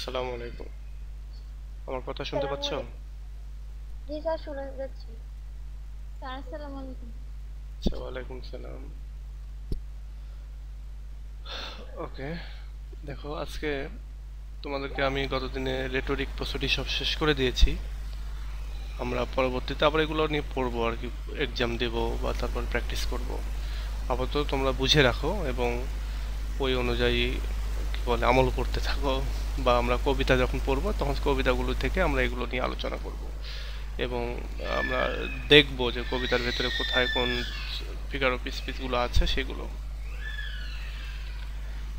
আসসালামু আলাইকুম। আমার কথা শুনতে আসসালামু পাচ্ছ? আলাইকুম। জি স্যার, শোনা যাচ্ছে। স্যার আসসালামু আলাইকুম। আচ্ছা, ওয়ালাইকুম সালাম। ওকে, দেখো আজকে তোমাদেরকে আমি গতদিনে রেটরিক প্রস্তুতি সব শেষ করে দিয়েছি। আমরা পরবর্তীতে আবার এগুলো নিয়ে পড়বো আর কি, এক্সাম দেবো বা তারপর প্র্যাকটিস করব। আপাতত তোমরা বুঝে রাখো এবং ওই অনুযায়ী কি বলে আমল করতে থাকো। বা আমরা কবিতা যখন পড়বো তখন কবিতাগুলো থেকে আমরা এগুলো নিয়ে আলোচনা করব এবং আমরা দেখব যে কবিতার ভেতরে কোথায় কোন ফিগার অফ স্পিচগুলো আছে সেগুলো।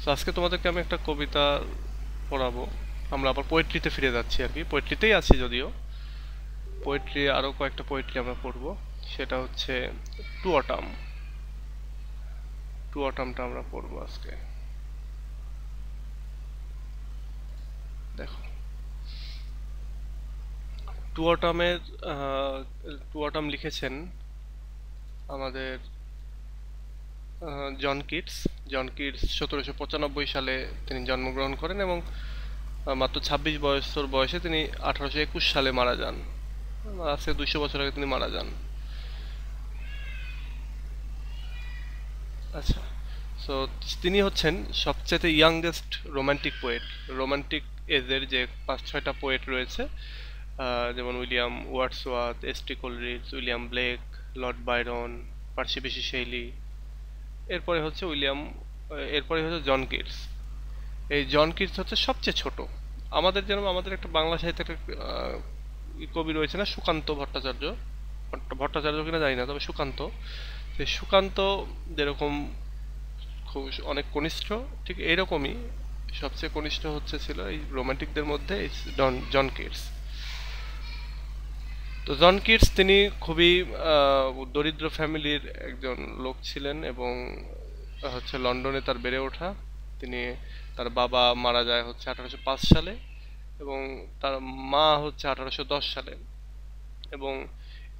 তো আজকে তোমাদেরকে আমি একটা কবিতা পড়াবো। আমরা আবার পোয়েট্রিতে ফিরে যাচ্ছি আর কি, পোয়েট্রিতেই আছি যদিও। পোয়েট্রি আরও কয়েকটা পোয়েট্রি আমরা পড়বো। সেটা হচ্ছে টু অটাম। টু অটামটা আমরা পড়বো আজকে। দেখো, টু অটামের টু অটাম লিখেছেন আমাদের জন কিটস। জন কিটস 1795 সালে তিনি জন্মগ্রহণ করেন এবং মাত্র 26 বছর বয়সে তিনি 1821 সালে মারা যান। আজকে 200 বছর আগে তিনি মারা যান। আচ্ছা, সো তিনি হচ্ছেন সবচেয়ে ইয়াংগেস্ট রোমান্টিক পোয়েট। রোমান্টিক এজের যে 5-6টা পোয়েট রয়েছে, যেমন William Wordsworth, S T. Coleridge, William Blake, Lord Byron, Percy Bysshe Shelley. এরপরে হচ্ছে এরপরে হচ্ছে জন কিটস। এই জন কিটস হচ্ছে সবচেয়ে ছোট। আমাদের যেরকম আমাদের একটা বাংলা সাহিত্যের একটা কবি রয়েছে না, সুকান্ত ভট্টাচার্য। ভট্টাচার্য কিনা জানি না, তবে সুকান্ত। সেই সুকান্ত যেরকম খুব অনেক কনিষ্ঠ, ঠিক এইরকমই সবচেয়ে কনিষ্ঠ ছিল এই রোমান্টিকদের মধ্যে এই জন কিটস। তো জন কিটস তিনি খুবই দরিদ্র ফ্যামিলির একজন লোক ছিলেন এবং লন্ডনে তার বেড়ে ওঠা। তিনি, তার বাবা মারা যায় 1805 সালে এবং তার মা 1810 সালে। এবং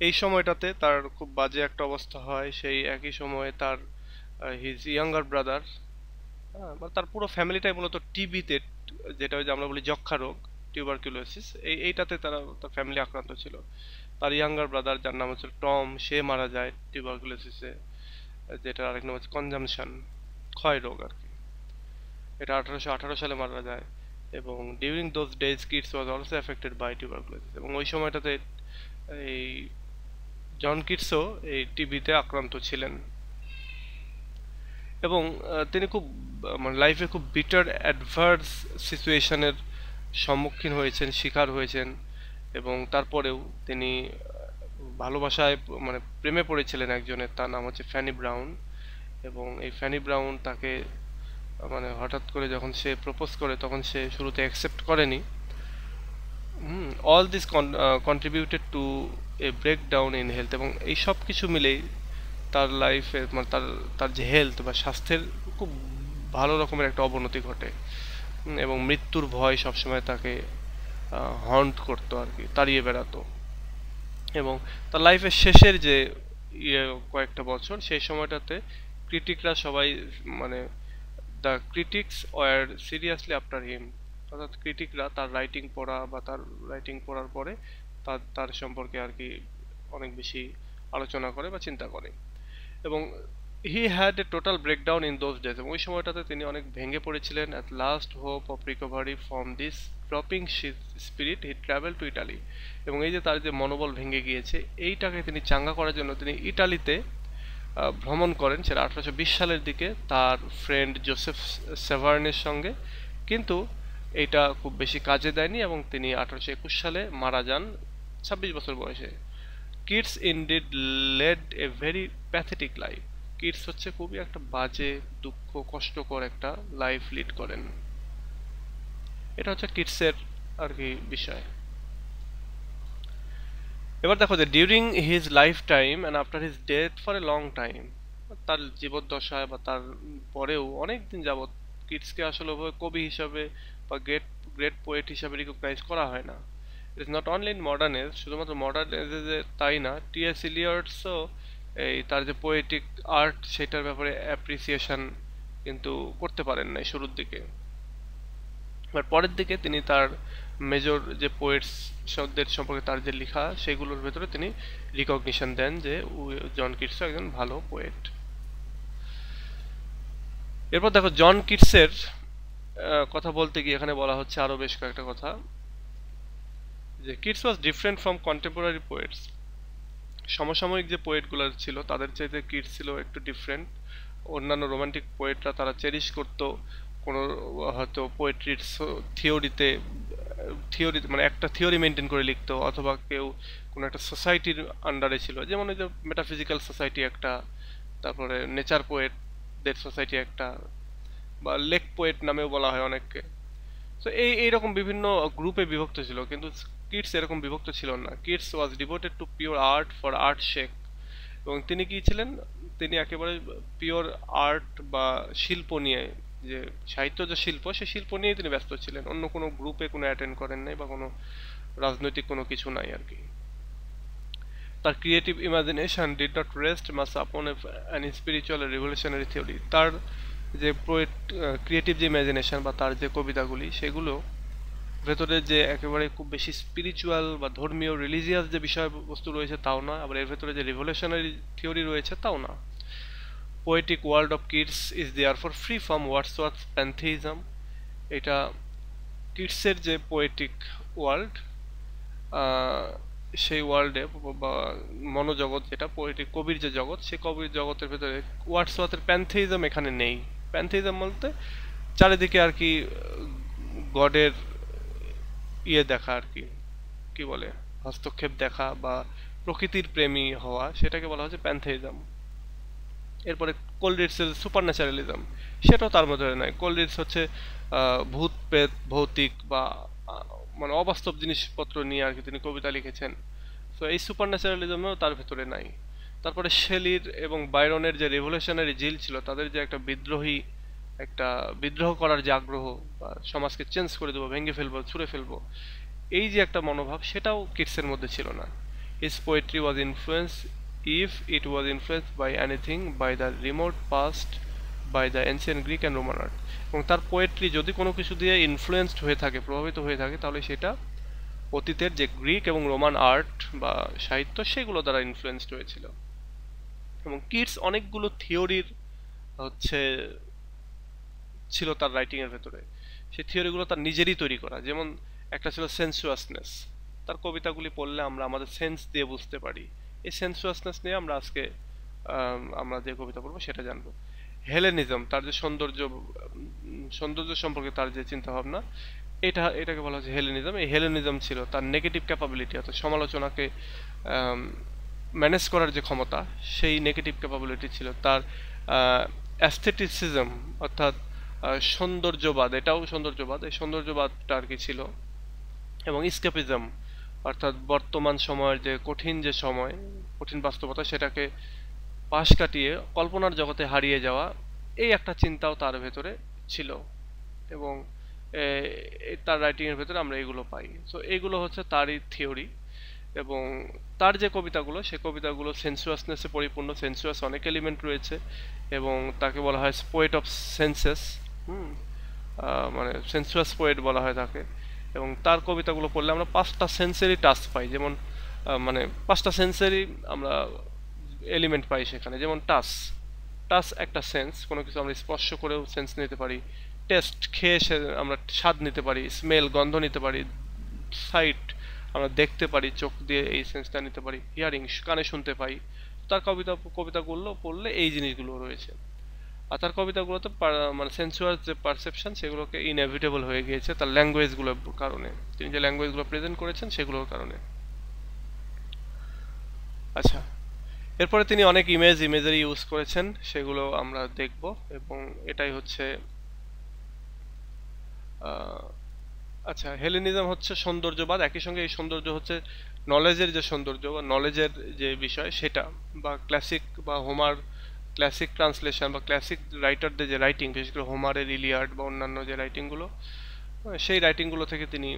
এই সময়টাতে তার খুব বাজে একটা অবস্থা হয়। সেই একই সময়ে তার হিজ ইয়াঙ্গার ব্রাদার, তার পুরো ফ্যামিলিটাই মূলত টিবিতে, যেটা ওই যে আমরা বলি যক্ষা রোগ, টিউবারকুলোসিস, এইটাতে তার ফ্যামিলি আক্রান্ত ছিল। তার ইয়াঙ্গার ব্রাদার, যার নাম হচ্ছে টম, সে মারা যায় টিউবারকুলোসিসে, যেটা আরেক নাম হচ্ছে কনজামশন, ক্ষয় রোগ আর কি। এটা 1818 সালে মারা যায়। এবং during those days Keats was also affected by tuberculosis. এবং ওই সময়টাতে এই জন কিটসও এই টিবিতে আক্রান্ত ছিলেন। এবং তিনি খুব মানে লাইফে খুব বিটার অ্যাডভার্স সিচুয়েশনের সম্মুখীন হয়েছেন, শিকার হয়েছেন। এবং তারপরেও তিনি ভালোবাসায় মানে প্রেমে পড়েছিলেন একজনের, তার নাম হচ্ছে ফ্যানি ব্রাউন। এবং এই ফ্যানি ব্রাউন তাকে মানে হঠাৎ করে যখন সে প্রপোজ করে তখন সে শুরুতে অ্যাকসেপ্ট করেনি। All this contributed to A breakdown in health. এবং এই সব কিছু মিলেই তার লাইফে মানে তার তার যে হেলথ বা স্বাস্থ্যের খুব ভালো রকমের একটা অবনতি ঘটে। এবং মৃত্যুর ভয় সবসময় তাকে হন্ট করতো আর কি, তাড়িয়ে বেড়াতো। এবং তার লাইফের শেষের যে ইয়ে কয়েকটা বছর, সেই সময়টাতে ক্রিটিকরা সবাই মানে the critics were seriously after him. অর্থাৎ ক্রিটিকরা তার রাইটিং পড়া বা তার রাইটিং পড়ার পরে তার তার সম্পর্কে আর কি অনেক বেশি আলোচনা করে বা চিন্তা করে। এবং he had a total breakdown in those days. এবং ওই সময়টাতে তিনি অনেক ভেঙে পড়েছিলেন। At last hope of recovery from this dropping spirit he travel to Italy. এবং এই যে তার যে মনোবল ভেঙে গিয়েছে, এইটাকে তিনি চাঙ্গা করার জন্য তিনি ইটালিতে ভ্রমণ করেন, সেটা 1820 সালের দিকে তার ফ্রেন্ড জোসেফ সেভার্নের সঙ্গে। কিন্তু এইটা খুব বেশি কাজে দেয়নি এবং তিনি 1821 সালে মারা যান 26 বছর বয়সে। Keats indeed led a very pathetic life. Keats হচ্ছে খুবই একটা বাজে, দুঃখ কষ্টকর একটা লাইফ লিড করেন। এটা হচ্ছে কিডসের আর কি বিষয়। এবার দেখো যে during his life time and after his death for a long time, তার জীবদ্দশায় বা তার পরেও অনেক দিন যাবৎ কিডসকে আসলে ওভাবে কবি হিসাবে বা গ্রেট গ্রেট পোয়েট হিসাবে রিকগনাইজ করা হয় না। It is not only in modern age, শুধুমাত্র মডার্ন এজে যে তাই না, টি.এস. ইলিয়টসও এই তার যে পোয়েটিক আর্ট সেটার ব্যাপারে অ্যাপ্রিসিয়েশন কিন্তু করতে পারেন নাই শুরুর দিকে। এবার পরের দিকে তিনি তার মেজর যে পোয়েটসদের সম্পর্কে তার যে লেখা সেগুলোর ভেতরে তিনি রিকগনিশন দেন যে জন কিটস একজন ভালো পোয়েট। এরপর দেখো জন কিটসের কথা বলতে গিয়ে এখানে বলা হচ্ছে আরো বেশ কয়েকটা কথা, যে Keats was different from contemporary poets. সমসাময়িক যে পোয়েটগুলো ছিল তাদের চাইতে কিটস ছিল একটু ডিফারেন্ট। অন্যান্য রোমান্টিক পোয়েটরা তারা চেরিশ করত কোনো হয়তো পোয়েট্রির থিওরিতে মানে একটা থিওরি মেনটেন করে লিখতো, অথবা কেউ কোনো একটা সোসাইটির আন্ডারে ছিল, যেমন ওই যে মেটাফিজিক্যাল সোসাইটি একটা, তারপরে নেচার পোয়েটদের সোসাইটি একটা, বা লেক পোয়েট নামেও বলা হয় অনেককে। তো এইরকম বিভিন্ন গ্রুপে বিভক্ত ছিল, কিন্তু কিটস এরকম বিভক্ত ছিল না। Keats was devoted to pure art for art sake, এবং তিনি কি ছিলেন, তিনি একেবারে পিওর আর্ট বা শিল্প নিয়ে, যে সাহিত্য যে শিল্প সেই শিল্প নিয়ে তিনি ব্যস্ত ছিলেন, অন্য কোনো গ্রুপে কোনো অ্যাটেন্ড করেন নাই বা কোনো রাজনৈতিক কোনো কিছু নাই আর কি। তার creative imagination did not rest much upon an spiritual revolutionary theory. তার যে ক্রিয়েটিভ যে ইমাজিনেশন বা তার যে কবিতাগুলি সেগুলো ভেতরে যে একেবারে খুব বেশি স্পিরিচুয়াল বা ধর্মীয় রিলিজিয়াস যে বিষয়বস্তু রয়েছে তাও না, আবার এর ভেতরে যে রিভলিউশনারি থিওরি রয়েছে তাও না। Poetic world of Keats is therefore free from Wordsworth pantheism. এটা কিটসের যে পোয়েটিক ওয়ার্ল্ড, সেই ওয়ার্ল্ডে বা মনোজগৎ যেটা পোয়েটিক কবির যে জগৎ, সেই কবির জগতের ভেতরে ওয়ার্ডসওয়ার্থের প্যান্থিজম এখানে নেই। প্যান্থিজম বলতে চারিদিকে আর কি গডের দেখা আর কি, কি বলে, হস্তক্ষেপ দেখা বা প্রকৃতির প্রেমী হওয়া, সেটাকে বলা হচ্ছে প্যান্থেইজম। এরপরে কোলরিডসের সুপারন্যাচারালিজম, সেটাও তার মধ্যে নয়। কোলরিডস হচ্ছে ভূত প্রেত ভৌতিক বা মানে অবাস্তব জিনিসপত্র নিয়ে আর কি তিনি কবিতা লিখেছেন। তো এই সুপারন্যাচারালিজমও তার ভেতরে নাই। তারপরে শেলির এবং বাইরনের যে রেভলিউশনারি জিল ছিল, তাদের যে একটা বিদ্রোহ করার যে আগ্রহ, বা সমাজকে চেঞ্জ করে দেবো, ভেঙে ফেলবো, ছুঁড়ে ফেলবো, এই যে একটা মনোভাব, সেটাও কিটসের মধ্যে ছিল না। His poetry was influence, if it was influence by anything, by the remote past, by the ancient Greek and Roman art. এবং তার পোয়েট্রি যদি কোনো কিছু দিয়ে ইনফ্লুয়েন্সড হয়ে থাকে, প্রভাবিত হয়ে থাকে, তাহলে সেটা অতীতের যে গ্রিক এবং রোমান আর্ট বা সাহিত্য সেগুলো দ্বারা ইনফ্লুয়েন্সড হয়েছিল। এবং কিটস অনেকগুলো থিওরির হচ্ছে ছিল তার রাইটিং এর ভেতরে। সেই থিওরিগুলো তার নিজেরই তৈরি করা। যেমন একটা ছিল সেন্সুয়াসনেস, তার কবিতাগুলি পড়লে আমরা আমাদের সেন্স দিয়ে বুঝতে পারি। এই সেন্সুয়াসনেস নিয়ে আমরা আজকে আমরা যে কবিতা পড়বো সেটা জানবো। হেলেনিজম, তার যে সৌন্দর্য সম্পর্কে তার যে চিন্তা ভাবনা, এটাকে বলা হচ্ছে হেলেনিজম। এই হেলেনিজম ছিল তার নেগেটিভ ক্যাপাবিলিটি, অর্থাৎ সমালোচনাকে ম্যানেজ করার যে ক্ষমতা, সেই নেগেটিভ ক্যাপাবিলিটি ছিল তার। অ্যাস্থেটিসিজম অর্থাৎ সৌন্দর্যবাদ, এটাও সৌন্দর্যবাদ, এই সৌন্দর্যবাদটা আর কি ছিল। এবং ইস্কেপিজম অর্থাৎ বর্তমান সময়ের যে কঠিন বাস্তবতা, সেটাকে পাশ কাটিয়ে কল্পনার জগতে হারিয়ে যাওয়া, এই একটা চিন্তাও তার ভেতরে ছিল। এবং তার রাইটিং এর ভেতরে আমরা এগুলো পাই। সো এইগুলো হচ্ছে তারই থিওরি। এবং তার যে কবিতাগুলো, সেই কবিতাগুলো সেন্সুয়াসনেসে পরিপূর্ণ, সেন্সুয়াস অনেক এলিমেন্ট রয়েছে, এবং তাকে বলা হয় পোয়েট অফ সেন্সেস। মানে সেন্সুয়াস পোয়েট বলা হয় তাকে। এবং তার কবিতাগুলো পড়লে আমরা 5টা সেন্সারি টাচ পাই, যেমন মানে 5টা সেন্সারি আমরা এলিমেন্ট পাই সেখানে। যেমন টাচ একটা সেন্স, কোনো কিছু আমরা স্পর্শ করেও সেন্স নিতে পারি। টেস্ট, খেয়ে আমরা স্বাদ নিতে পারি। স্মেল, গন্ধ নিতে পারি। সাইট, আমরা দেখতে পারি, চোখ দিয়ে এই সেন্সটা নিতে পারি। হিয়ারিং, কানে শুনতে পাই। তার কবিতাগুলো পড়লে এই জিনিসগুলো রয়েছে। আর তার কবিতাগুলোতে মানে সেন্সুয়াস যে পারসেপশন, সেগুলোকে ইনএভিটেবল হয়ে গিয়েছে তার ল্যাঙ্গুয়েজগুলোর কারণে। তিনি যে ল্যাঙ্গুয়েজগুলো প্রেজেন্ট করেছেন সেগুলোর কারণে। আচ্ছা, এরপরে তিনি অনেক ইমেজারি ইউজ করেছেন, সেগুলো আমরা দেখব। এবং এটাই হচ্ছে আচ্ছা, হেলেনিজম হচ্ছে সৌন্দর্যবাদ। একই সঙ্গে এই সৌন্দর্য হচ্ছে নলেজের যে সৌন্দর্য বা নলেজের যে বিষয় সেটা, বা ক্লাসিক বা হোমার ক্লাসিক ট্রান্সলেশন বা ক্লাসিক রাইটারদের যে রাইটিং, বিশেষ করে হোমারের ইলিয়াড বা অন্যান্য যে রাইটিংগুলো, সেই রাইটিংগুলো থেকে তিনি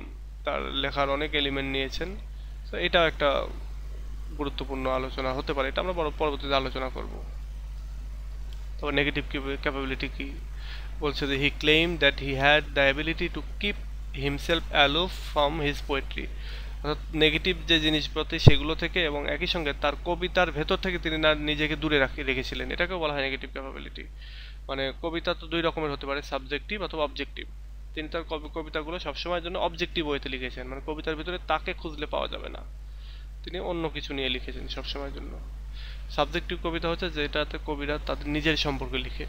তার লেখার অনেক এলিমেন্ট নিয়েছেন। তো এটাও একটা গুরুত্বপূর্ণ আলোচনা হতে পারে, এটা আমরা পরবর্তীতে আলোচনা করব। তবে নেগেটিভ ক্যাপাবিলিটি কি বলছে, যে he claim that he had the ability to keep himself aloof from his poetry, অর্থাৎ নেগেটিভ যে জিনিসপত্র সেগুলো থেকে, এবং একই সঙ্গে তার কবিতার ভেতর থেকে তিনি না নিজেকে দূরে রেখেছিলেন। এটাকেও বলা হয় নেগেটিভ ক্যাপাবিলিটি। মানে কবিতা তো দুই রকমের হতে পারে, সাবজেক্টিভ অথবা অবজেক্টিভ। তিনি তার কবিতাগুলো সবসময়ের জন্য অবজেক্টিভ ওয়েতে লিখেছেন, মানে কবিতার ভিতরে তাকে খুঁজলে পাওয়া যাবে না, তিনি অন্য কিছু নিয়ে লিখেছেন সবসময়ের জন্য। সাবজেক্টিভ কবিতা হচ্ছে যেটাতে কবিরা তাদের নিজের সম্পর্কে লিখে,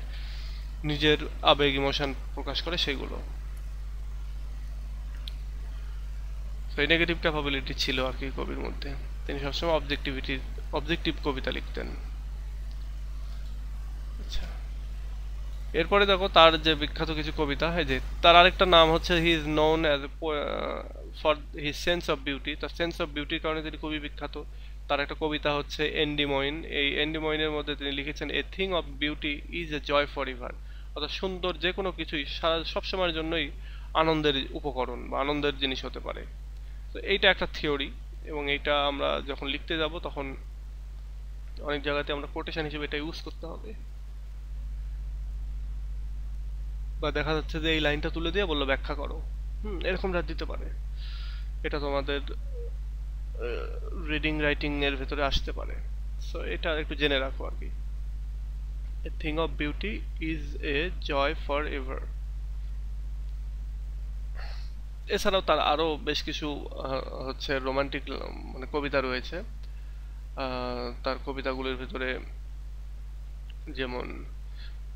নিজের আবেগ ইমোশন প্রকাশ করে সেগুলো। তো এই নেগেটিভ ক্যাপাবিলিটি ছিল আর কি কবির মধ্যে, তিনি সবসময় অবজেক্টিভ কবিতা লিখতেন। আচ্ছা, এরপরে দেখো তার যে বিখ্যাত কিছু কবিতা, এই যে তার আরেকটা নাম হচ্ছে he is known as for his sense of beauty. তার সেন্স অফ বিউটির কারণে তিনি খুবই বিখ্যাত। তার একটা কবিতা হচ্ছে এন্ডিমইন। এই এন্ডিমইনের মধ্যে তিনি লিখেছেন a thing of beauty is a joy for ever, অর্থাৎ সুন্দর যে কোনো কিছুই সবসময়ের জন্যই আনন্দের উপকরণ বা আনন্দের জিনিস হতে পারে। তো এইটা একটা থিওরি, এবং এইটা আমরা যখন লিখতে যাব তখন অনেক জায়গাতে আমরা কোটেশন হিসেবে এটা ইউজ করতে হবে। বা দেখা যাচ্ছে যে এই লাইনটা তুলে দিয়ে বললো ব্যাখ্যা করো, এরকম রাত দিতে পারে। এটা তোমাদের রিডিং রাইটিং এর ভেতরে আসতে পারে। সো এটা একটু জেনে রাখো আর কি। A thing of beauty is a joy for ever. এছাড়াও তার আরো বেশ কিছু হচ্ছে রোমান্টিক মানে কবিতা রয়েছে। তার কবিতাগুলোর ভিতরে যেমন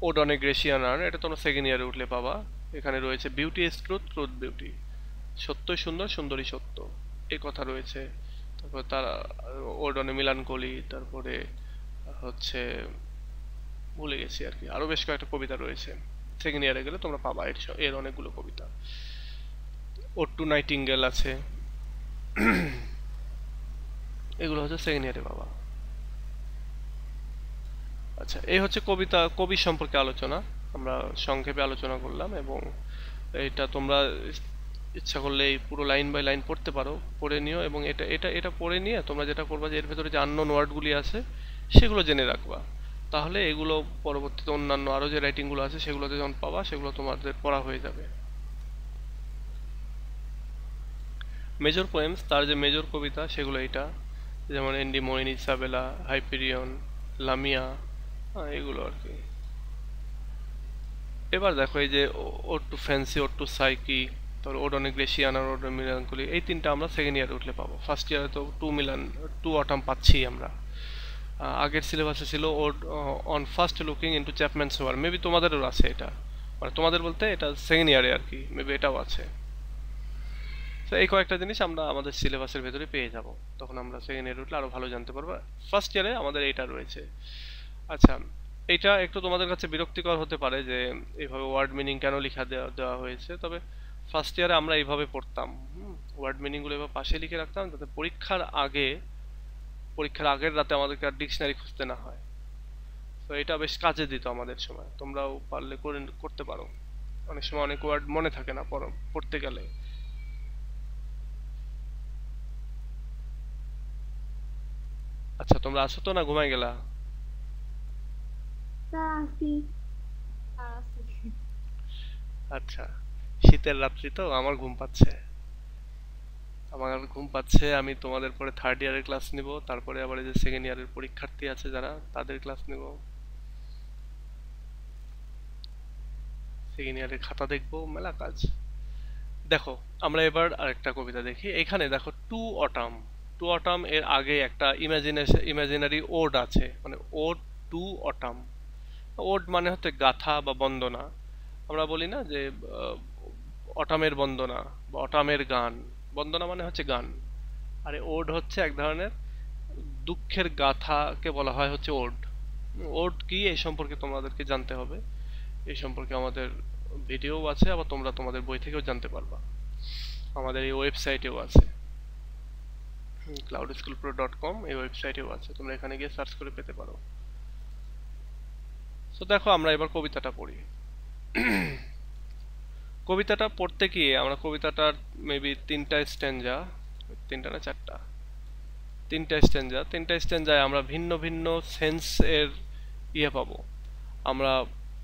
ওড অন এ গ্রেসিয়ান আর্ন, এটা তোমরা সেকেন্ড ইয়ারে উঠলে পাবা। এখানে রয়েছে beauty is truth, truth beauty, সত্যই সুন্দর, সুন্দরী সত্য, এই কথা রয়েছে। তারপর তার ওড অন এ মিলানকলি, তারপরে হচ্ছে ভুলে গেছি আর কি, আরো বেশ কয়েকটা কবিতা রয়েছে, সেকেন্ড ইয়ারে গেলে তোমরা পাবা এর অনেকগুলো কবিতা। ওড টু নাইটিঙ্গেল আছে, এগুলো হচ্ছে সেকেন্ড ইয়ারে পাবা। আচ্ছা, এই হচ্ছে কবি সম্পর্কে আলোচনা, আমরা সংক্ষেপে আলোচনা করলাম। এবং এটা তোমরা ইচ্ছা করলে এই পুরো লাইন বাই লাইন পড়তে পারো, পড়ে নিও। এবং এটা এটা এটা পড়ে নিয়ে তোমরা যেটা করবা যে এর ভেতরে যে আননোন ওয়ার্ডগুলি আছে সেগুলো জেনে রাখবা, তাহলে এগুলো পরবর্তীতে অন্যান্য আরো যে রাইটিংগুলো আছে সেগুলোতে যখন পাবা সেগুলো তোমাদের পড়া হয়ে যাবে। মেজর পোয়েমস, তার যে মেজর কবিতা সেগুলো এটা, যেমন এন্ডিমইন, ইসাবেলা, হাইপেরিয়ন, লামিয়া, এগুলো আর কি। এবার দেখো এই যে ode to fancy, ode to Psyche, তারপর ওড অন এ গ্রেসিয়ান আর ওড অন মিলানকলি, এই তিনটা আমরা সেকেন্ড ইয়ারে উঠলে পাবো। ফার্স্ট ইয়ারে তো টু অটাম পাচ্ছি আমরা। আগের সিলেবাসে ছিল ode on first looking into Chapman's war, maybe তোমাদেরও আছে এটা, মানে তোমাদের বলতে এটা সেকেন্ড ইয়ারে আর কি, মেবি এটাও আছে। তো এই কয়েকটা জিনিস আমরা আমাদের সিলেবাসের ভেতরে পেয়ে যাব, তখন আমরা সেকেন্ড ইয়ারে উঠলে আরো ভালো জানতে পারবো। ফার্স্ট ইয়ারে আমাদের এইটা রয়েছে। আচ্ছা, এটা একটু তোমাদের কাছে বিরক্তিকর হতে পারে যে এইভাবে ওয়ার্ড মিনিং কেন লিখা দেওয়া হয়েছে, তবে ফার্স্ট ইয়ারে আমরা এইভাবে পড়তাম, ওয়ার্ড মিনিংগুলো এবার পাশে লিখে রাখতাম, যাতে পরীক্ষার আগের রাতে আমাদেরকে আর ডিকশনারি খুঁজতে না হয়। তো এটা বেশ কাজে দিত আমাদের সময়, তোমরাও পারলে করতে পারো। অনেক সময় অনেক ওয়ার্ড মনে থাকে না পড়তে গেলে। আচ্ছা, তোমরা আসো তো না ঘুমাই গেলা? আচ্ছা, শীতের রাত্রি তো আমার ঘুম পাচ্ছে। আমি তোমাদের পরে থার্ড ইয়ারের ক্লাস নিব, তারপরে আবার এই যে সেকেন্ড ইয়ারের পরীক্ষার্থী আছে যারা, তাদের ক্লাস নিব, সেকেন্ড ইয়ারের খাতা দেখবো, মেলা কাজ। দেখো আমরা এবার আরেকটা কবিতা দেখি। এখানে দেখো টু অটাম এর আগে একটা ইমাজিনারি ওড আছে, মানে ওড টু অটাম। ওড মানে হচ্ছে গাথা বা বন্দনা। আমরা বলি না যে অটামের বন্দনা বা অটামের গান, বন্দনা মানে হচ্ছে গান, আর ওড হচ্ছে এক ধরনের দুঃখের গাথাকে বলা হয় হচ্ছে ওড। ওড কি এই সম্পর্কে তোমাদেরকে জানতে হবে, এই সম্পর্কে আমাদের ভিডিও আছে, আবার তোমরা তোমাদের বই থেকেও জানতে পারবা, আমাদের এই ওয়েবসাইটেও আছে, cloudschoolpro.com, এই ওয়েবসাইটেও আছে, তোমরা এখানে গিয়ে সার্চ করে পেতে পারো। তো দেখো আমরা এবার কবিতাটা পড়ি। কবিতাটা পড়তে গিয়ে আমরা কবিতাটার মেবি তিনটা স্ট্যাঞ্জায় আমরা ভিন্ন ভিন্ন সেন্স এর পাবো। আমরা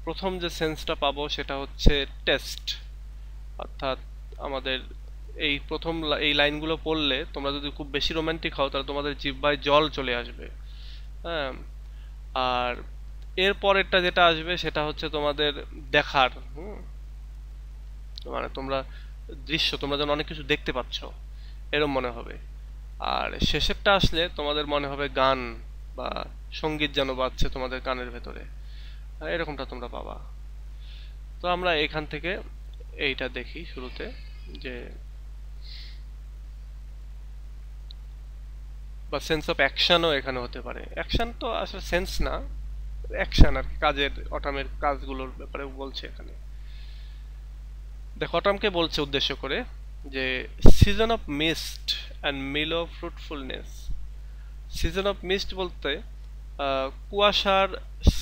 প্রথম যে সেন্সটা পাবো সেটা হচ্ছে টেস্ট, অর্থাৎ আমাদের এই প্রথম এই লাইনগুলো পড়লে তোমরা যদি খুব বেশি রোমান্টিক হও তাহলে তোমাদের জিহ্বায় জল চলে আসবে। হ্যাঁ, আর এর পরেরটা যেটা আসবে সেটা হচ্ছে তোমাদের দেখার, মানে তোমরা দৃশ্য, তোমরা যেন অনেক কিছু দেখতে পাচ্ছ এরম মনে হবে। আর শেষেরটা আসলে তোমাদের মনে হবে গান বা সঙ্গীত যেন বাজছে তোমাদের কানের ভেতরে, এরকমটা তোমরা পাবা। তো আমরা এখান থেকে এইটা দেখি শুরুতে, যে বা সেন্স অফ অ্যাকশনও এখানে হতে পারে। অ্যাকশন তো আসলে সেন্স না, অ্যাকশন আর কি, কাজের, অটামের কাজগুলোর ব্যাপারে বলছে এখানে। দেখো অটামকে বলছে উদ্দেশ্য করে যে season of mist and mellow of fruitfulness. Season of mist বলতে কুয়াশার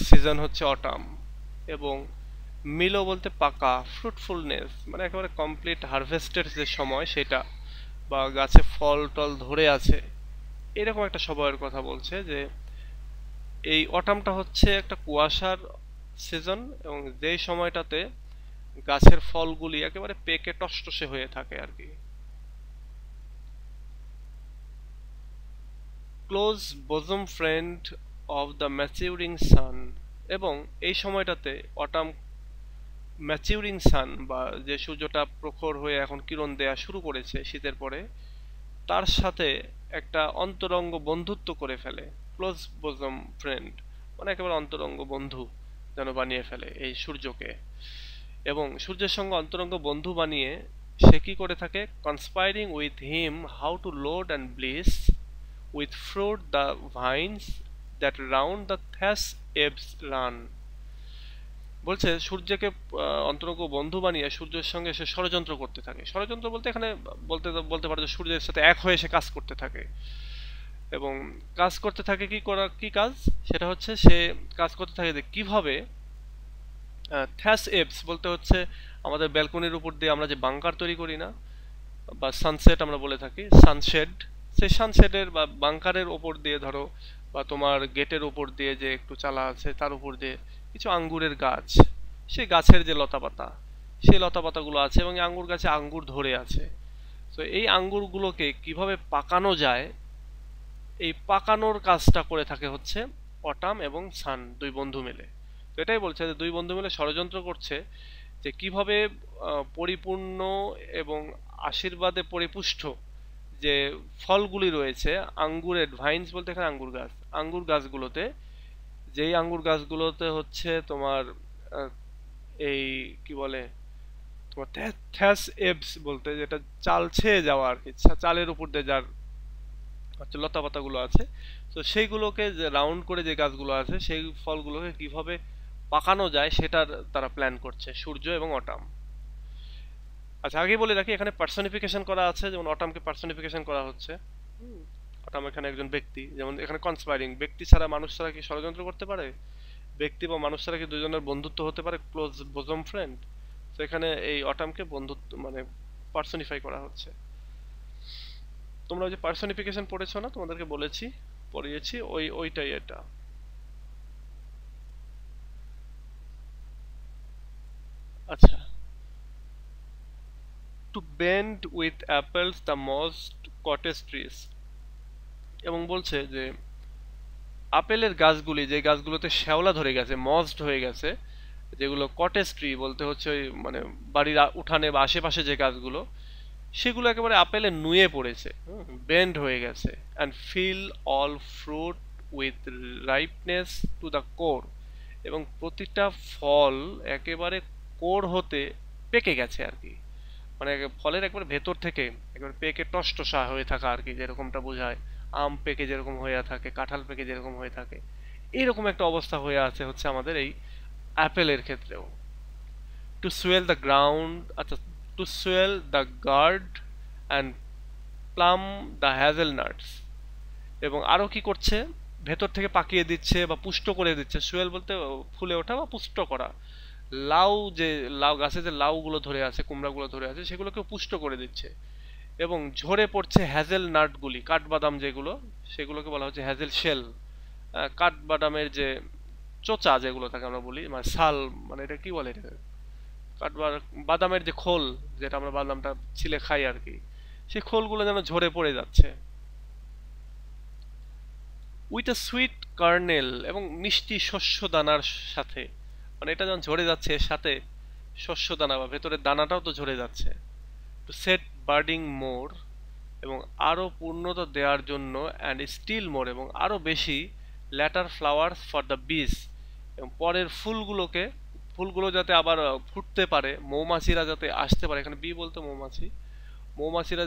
সিজন হচ্ছে অটাম, এবং মিলো বলতে পাকা, ফ্রুটফুলনেস মানে একেবারে কমপ্লিট হারভেস্টের যে সময় সেটা, বা গাছে ফল টল ধরে আছে এরকম একটা সময়ের কথা বলছে। যে এই অটামটা হচ্ছে একটা কুয়াশার সিজন, এবং যেই সময়টাতে গাছের ফলগুলি একেবারে পেকে টসটসে হয়ে থাকে আর কি। Close bosom friend of the maturing sun, এবং এই সময়টাতে অটাম ম্যাচিউরিং সান বা যে সূর্যটা প্রখর হয়ে এখন কিরণ দেয়া শুরু করেছে শীতের পরে, তার সাথে একটা অন্তরঙ্গ বন্ধুত্ব করে ফেলে। ক্লোজ bosom ফ্রেন্ড মানে একেবারে অন্তরঙ্গ বন্ধু যেন বানিয়ে ফেলে এই সূর্যকে, এবং সূর্যের সঙ্গে অন্তরঙ্গ বন্ধু বানিয়ে সে কি করে থাকে, conspiring with him how to load and bless with fruit the vines that round the thatch eaves run. বলছে সূর্যকে অন্তরঙ্গ বন্ধু বানিয়ে সূর্যের সঙ্গে সে ষড়যন্ত্র করতে থাকে। ষড়যন্ত্র বলতে এখানে বলতে বলতে পারে যে সূর্যের সাথে এক হয়ে সে কাজ করতে থাকে, এবং কাজ করতে থাকে কি কাজ, সেটা হচ্ছে সে কাজ করতে থাকে যে কিভাবে থ্যাস এপস বলতে হচ্ছে আমাদের ব্যালকনির উপর দিয়ে আমরা যে বাংকার তৈরি করি না, বা সানসেট আমরা বলে থাকি, সানশেড, সেই সানশেডের বা বাংকারের ওপর দিয়ে ধরো, বা তোমার গেটের উপর দিয়ে যে একটু চালা আছে তার উপর দিয়ে কিছু আঙ্গুরের গাছ, সেই গাছের যে লতাপাতা, সেই লতাপাতাগুলো আছে, এবং এই আঙ্গুর গাছে আঙ্গুর ধরে আছে। তো এই আঙ্গুরগুলোকে কিভাবে পাকানো যায়, এই পাকানোর কাজটা করে থাকে হচ্ছে অটাম এবং সান, দুই বন্ধু মিলে। তো এটাই বলছে যে দুই বন্ধু মিলে ষড়যন্ত্র করছে যে কিভাবে পরিপূর্ণ এবং আশীর্বাদে পরিপুষ্ট যে ফলগুলি রয়েছে, আঙ্গুরের ভাইন্স বলতে এখানে আঙ্গুর গাছ, আঙ্গুর গাছগুলোতে, যেই আঙ্গুর গাছগুলোতে হচ্ছে তোমার এই কি বলে তোমার থ্যাস এবস বলতে, যেটা চাল ছেয়ে যাওয়া আর কি, চালের উপর দিয়ে যার হচ্ছে লতা পাতাগুলো আছে, তো সেইগুলোকে যে রাউন্ড করে যে গাছগুলো আছে সেই ফলগুলোকে কিভাবে পাকানো যায় সেটার তারা প্ল্যান করছে, সূর্য এবং অটাম। আচ্ছা আগে বলে রাখি এখানে পার্সনিফিকেশন করা আছে, যেমন অটামকে পার্সনিফিকেশন করা হচ্ছে। অটাম এখানে একজন ব্যক্তি, যেমন এখানে কনস্পাইরিং, ব্যক্তি ছাড়া মানুষ ছাড়া কি ষড়যন্ত্র করতে পারে, ব্যক্তি বা মানুষ ছাড়া কি দুজনের বন্ধুত্ব হতে পারে, ক্লোজ bosom ফ্রেন্ড। তো এখানে এই অটামকে বন্ধুত্ব মানে পার্সনিফাই করা হচ্ছে। তোমরা যে পার্সনিফিকেশন পড়েছো না, তোমাদেরকে বলেছি, পড়িয়েছি, ওইটাই এটা। আচ্ছা, to bend with apples the mossed cottage trees, এবং বলছে যে আপেলের গাছগুলি, যে গাছগুলোতে শ্যাওলা ধরে গেছে, মস্ট হয়ে গেছে, যেগুলো কটেজ ট্রি বলতে হচ্ছে ওই মানে বাড়ির উঠানে বা আশেপাশে যে গাছগুলো, সেগুলো একেবারে আপেলে নুয়ে পড়েছে, বেন্ড হয়ে গেছে, and fill all fruit with ripeness to the core, এবং প্রতিটা ফল একেবারে কোর হতে পেকে গেছে আর কি, মানে ফলের একবারে ভেতর থেকে একেবারে পেকে টসটসা হয়ে থাকা আর কি, যেরকমটা বোঝায় আম পেকে যেরকম হয়ে থাকে, কাঁঠাল পেকে যেরকম হয়ে থাকে, এইরকম একটা অবস্থা হয়ে আছে হচ্ছে আমাদের এই অ্যাপেলের ক্ষেত্রেও। টু সুয়েল দ্য গ্রাউন্ড, আচ্ছা, to swell the gourd and plump the hazelnuts, এবং আরো কি করছে, ভেতর থেকে পাকিয়ে দিচ্ছে বা পুষ্ট করে দিচ্ছে, সুয়েল বলতে ফুলে ওঠা বা পুষ্ট করা, লাউ, যে লাউ গাছে যে লাউগুলো ধরে আছে, কুমড়াগুলো ধরে আছে, সেগুলোকে পুষ্ট করে দিচ্ছে, এবং ঝরে পড়ছে হ্যাজেল নাটগুলি, কাঠবাদাম যেগুলো, সেগুলোকে বলা হচ্ছে হ্যাজেল শেল, কাঠবাদামের যে চোচা যেগুলো থাকে আমরা বলি, মানে শাল, মানে এটা কি বলে এটা, কাটবার বাদামের যে খোল, যেটা আমরা বাদামটা ছিলে খাই আর কি, সেই খোলগুলো যেন ঝরে পড়ে যাচ্ছে। উইথ আ সুইট কার্নেল, এবং মিষ্টি শস্য দানার সাথে, মানে এটা যখন ঝরে যাচ্ছে এর সাথে শস্য দানা বা ভেতরের দানাটাও তো ঝরে যাচ্ছে। টু সেট বার্ডিং মোর, এবং আরো পূর্ণতা দেওয়ার জন্য, অ্যান্ড স্টিল মোর, এবং আরো বেশি, ল্যাটার ফ্লাওয়ার্স ফর দ্য বিস, এবং পরের ফুলগুলোকে, ফুলগুলো যাতে আবার ফুটতে পারে, মৌমাছিরা যাতে আসতে পারে, এখানে বি বলতে মৌমাছি, মৌমাছিরা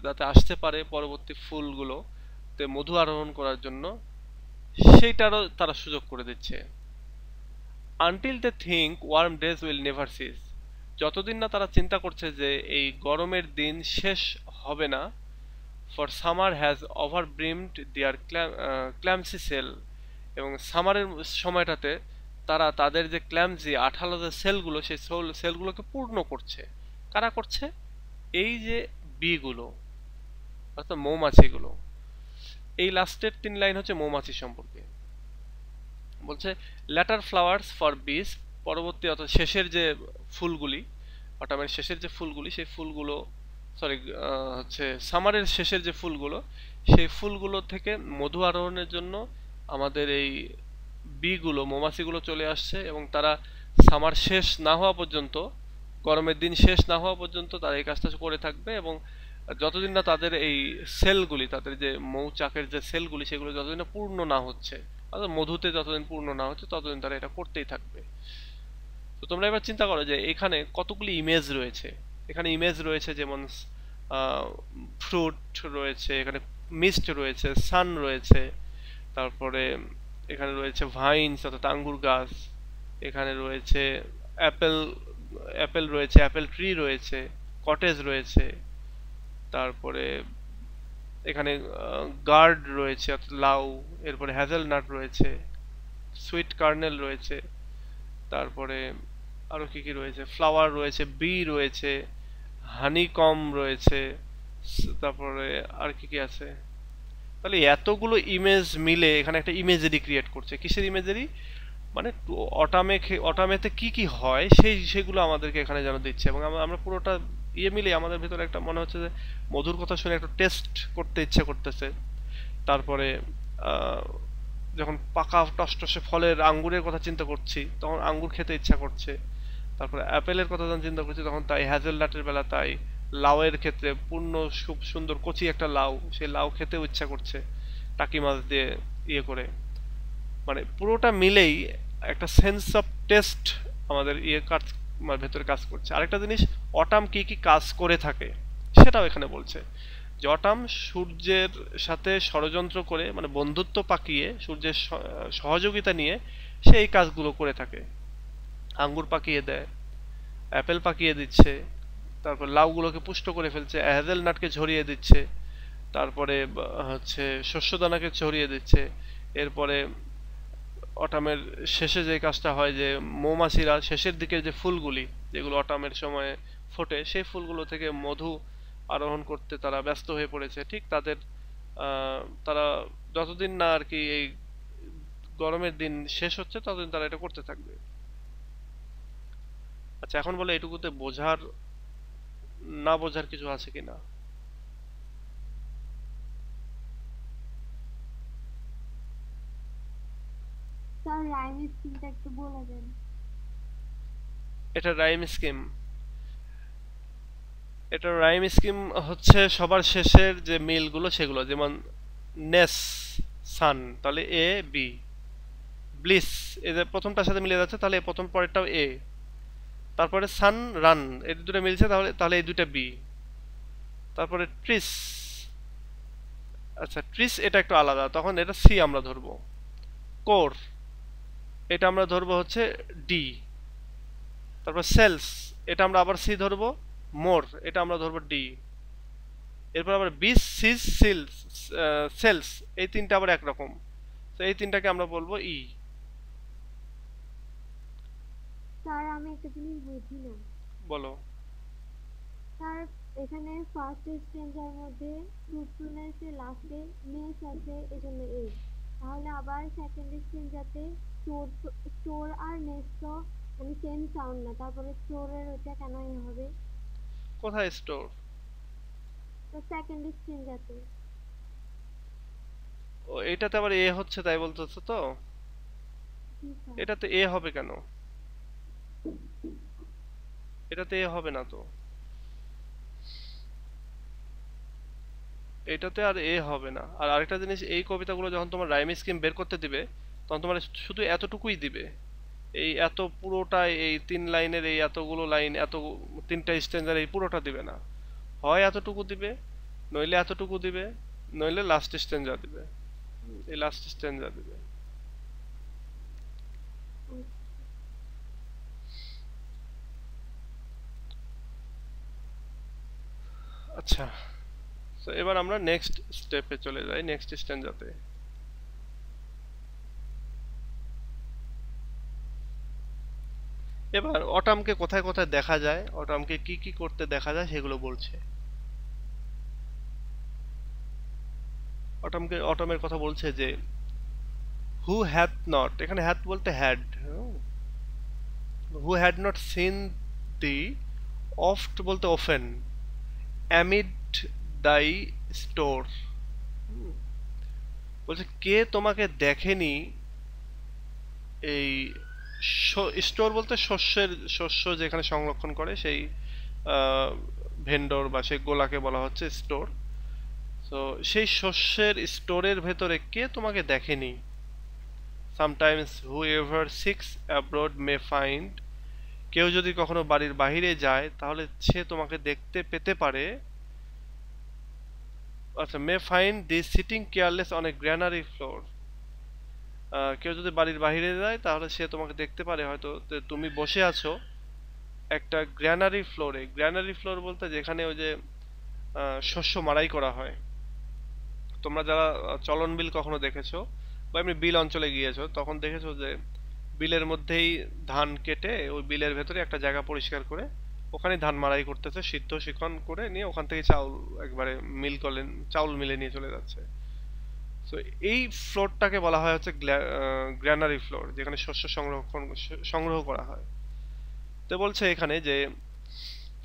যাতে আসতে পারে পরবর্তী ফুলগুলোতে মধু আরোহণ করার জন্য, সেইটারও তারা সুযোগ করে দিচ্ছে। Until they think warm days will never cease, যতদিন না তারা চিন্তা করছে যে এই গরমের দিন শেষ হবে না। For summer has overbrimmed their clammy cell, এবং সামারের সময়টাতে তারা তাদের যে ক্ল্যামসি আঠালো যে সেলগুলো, সেই সেলগুলোকে পূর্ণ করছে। কারা করছে? এই যে বিগুলো, অর্থাৎ মৌমাছিগুলো। এই লাস্টের 3 লাইন হচ্ছে মৌমাছি সম্পর্কে বলছে। ল্যাটার ফ্লাওয়ার্স ফর বিস, পরবর্তী অর্থাৎ শেষের যে ফুলগুলি, অটামের শেষের যে ফুলগুলি, সেই ফুলগুলো, সরি হচ্ছে সামারের শেষের যে ফুলগুলো, সেই ফুলগুলো থেকে মধু আরোহণের জন্য আমাদের এই বিগুলো, মৌমাছিগুলো চলে আসছে, এবং তারা সামার শেষ না হওয়া পর্যন্ত, গরমের দিন শেষ না হওয়া পর্যন্ত তারা এই কাজটা করে থাকবে, এবং যতদিন না তাদের এই সেলগুলি, তাদের যে মৌচাকের যে সেলগুলি, সেগুলো যতদিন না পূর্ণ না হচ্ছে, অর্থাৎ মধুতে যতদিন পূর্ণ না হচ্ছে, ততদিন তারা এটা করতেই থাকবে। তো তোমরা এবার চিন্তা করো যে এখানে কতগুলি ইমেজ রয়েছে। এখানে ইমেজ রয়েছে যেমন ফ্রুট রয়েছে, এখানে মিস্ট রয়েছে, সান রয়েছে, তারপরে এখানে রয়েছে ভাইনস অর্থাৎ আঙ্গুর গাছ, এখানে রয়েছে অ্যাপেল, অ্যাপেল রয়েছে, অ্যাপেল ট্রি রয়েছে, কটেজ রয়েছে, তারপরে এখানে গার্ড রয়েছে অর্থাৎ লাউ, এরপরে হ্যাজেলনাট রয়েছে, সুইট কার্নেল রয়েছে, তারপরে আরো কি কি রয়েছে, ফ্লাওয়ার রয়েছে, বি রয়েছে, হানিকম রয়েছে, তারপরে আর কি কি আছে। তাহলে এতগুলো ইমেজ মিলে এখানে একটা ইমেজারি ক্রিয়েট করছে। কিসের ইমেজারি? মানে অটামেতে কি কি হয় সেগুলো আমাদেরকে এখানে যেন দিচ্ছে, এবং আমরা পুরোটা মিলে আমাদের ভিতরে একটা মনে হচ্ছে যে মধুর কথা শুনে একটা টেস্ট করতে ইচ্ছে করতেছে। তারপরে যখন পাকা টসটসে ফলের আঙ্গুরের কথা চিন্তা করছি, তখন আঙ্গুর খেতে ইচ্ছা করছে। তারপরে অ্যাপেলের কথা যখন চিন্তা করছি, তখন তাই হ্যাজেলনাটের বেলা তাই, লাউয়ের ক্ষেত্রে পূর্ণ খুব সুন্দর কচি একটা লাউ, সেই লাউ খেতেও ইচ্ছা করছে টাকি মাছ দিয়ে করে। মানে পুরোটা মিলেই একটা সেন্স অফ টেস্ট আমাদের কাজ ভেতরে কাজ করছে। আরেকটা জিনিস, অটাম কি কি কাজ করে থাকে সেটাও এখানে বলছে। যে অটাম সূর্যের সাথে ষড়যন্ত্র করে, মানে বন্ধুত্ব পাকিয়ে, সূর্যের সহযোগিতা নিয়ে সে এই কাজগুলো করে থাকে। আঙ্গুর পাকিয়ে দেয়, অ্যাপেল পাকিয়ে দিচ্ছে, তারপর লাউগুলোকে পুষ্ট করে ফেলছে, হ্যাজেলনাটকে ঝরিয়ে দিচ্ছে, তারপরে হচ্ছে শস্যদানাকে ছড়িয়ে দিচ্ছে। এরপরে অটামের শেষে যে কাজটা হয়, যে মৌমাছিরা শেষের দিকে যে ফুলগুলি যেগুলো অটামের সময় ফোটে, সেই ফুলগুলো থেকে মধু আরোহণ করতে তারা ব্যস্ত হয়ে পড়েছে। ঠিক তাদের তারা যতদিন না আর কি এই গরমের দিন শেষ হচ্ছে, ততদিন তারা এটা করতে থাকবে। আচ্ছা, এখন বলে এটুকুতে বোঝার না বোঝার কিছু আছে কিনা? স্যার রাইম স্কিমটা একটু বলে দেন। এটা রাইম স্কিম, এটা রাইম স্কিম হচ্ছে সবার শেষের যে মিলগুলো সেগুলো, যেমন নেস, সান, তাহলে এ বি, ব্লিস এদের প্রথমটার সাথে মিলে যাচ্ছে, তাহলে প্রথম পরেরটাও এ, তারপরে সান রান, এই দুটো মিলছে, তাহলে তাহলে এই দুটো বি। তারপরে ট্রিস, আচ্ছা ট্রিস এটা একটু আলাদা, তখন এটা সি আমরা ধরবো। কোর, এটা আমরা ধরবো হচ্ছে ডি। তারপর সেলস, এটা আমরা আবার সি ধরবো। মোর, এটা আমরা ধরবো ডি। এরপর আবার বিস, সিজ, সিলস, সেলস, এই তিনটা আবার একরকম, তো এই তিনটাকে আমরা বলবো ই। স্যার আমি একটা জিনিস বুঝি না। বলো। স্যার এখানে ফার্স্ট স্ট্রেঞ্জার মধ্যে ফ্রুটফুলনেসের লাস্টে নেস আছে, এজন্য তাহলে আবার সেকেন্ড স্ট্রেঞ্জারতে স্টোর, স্টোর আর নেস তো মানে সেম সাউন্ড না, তারপরে স্টোরের ওইটা কেন হবে? কোথায় স্টোর? তো সেকেন্ড স্ট্রিং যাতে। ও, এটাতে আবার এ হচ্ছে তাই বলতেছো তো? জি স্যার। এটাতে এ হবে কেন? এটাতে এ হবে না তো। এটাতে আর এ হবে না। আর আরেকটা জিনিস, এই কবিতাগুলো যখন তোমার রাইম স্কিম বের করতে দিবে, তখন তোমার শুধু এতটুকুই দিবে। এই এত পুরোটাই, এই 3 লাইনের এই এতগুলো লাইন, এত 3টা স্ট্যান্জার, এই পুরোটা দিবে না। হয় এতটুকু দিবে, নইলে এতটুকু দিবে, নইলে লাস্ট স্ট্যান্জা দিবে। এই লাস্ট স্ট্যান্জা দিবে। আচ্ছা, তো এবার আমরা নেক্সট স্টেপে চলে যাই, নেক্সট স্ট্যান্জাতে। এবার অটামকে কোথায় কোথায় দেখা যায়, অটামকে কি কি করতে দেখা যায় সেগুলো বলছে। অটামের কথা বলছে যে হু হ্যাথ নট, এখানে হ্যাথ বলতে had, who had not seen the, oft বলতে অফেন, অ্যামিড দাই স্টোর, বলছে কে তোমাকে দেখেনি এই স্টোর বলতে শস্য যেখানে সংরক্ষণ করে সেই ভেন্ডর বা সেই গোলাকে বলা হচ্ছে স্টোর। তো সেই শস্যের স্টোরের ভেতরে কে তোমাকে দেখেনি। সামটাইমস হুএভার সিক্স অ্যাব্রোড মে ফাইন্ড, কেউ যদি কখনো বাড়ির বাইরে যায় তাহলে সে তোমাকে দেখতে পেতে পারে। আচ্ছা, may find the sitting careless on a granary floor, কেউ যদি বাড়ির বাইরে যায় তাহলে সে তোমাকে দেখতে পারে হয়তো যে তুমি বসে আছো একটা গ্র্যানারি ফ্লোরে। গ্র্যানারি ফ্লোর বলতে যেখানে ওই যে শস্য মাড়াই করা হয়। তোমরা যারা চলন বিল কখনো দেখেছো বা এমনি বিল অঞ্চলে গিয়েছো, তখন দেখেছো যে বিলের মধ্যেই ধান কেটে ওই বিলের ভেতরে একটা জায়গা পরিষ্কার করে ওখানে ধান মাড়াই করতেছে, সিদ্ধ শিখন করে নিয়ে ওখান থেকে চাউল একবারে মিল করলেন, চাউল মিলে নিয়ে চলে যাচ্ছে। তো এই ফ্লোরটাকে বলা হয় হচ্ছে গ্র্যানারি ফ্লোর, যেখানে শস্য সংগ্রহ করা হয়। তো বলছে এখানে যে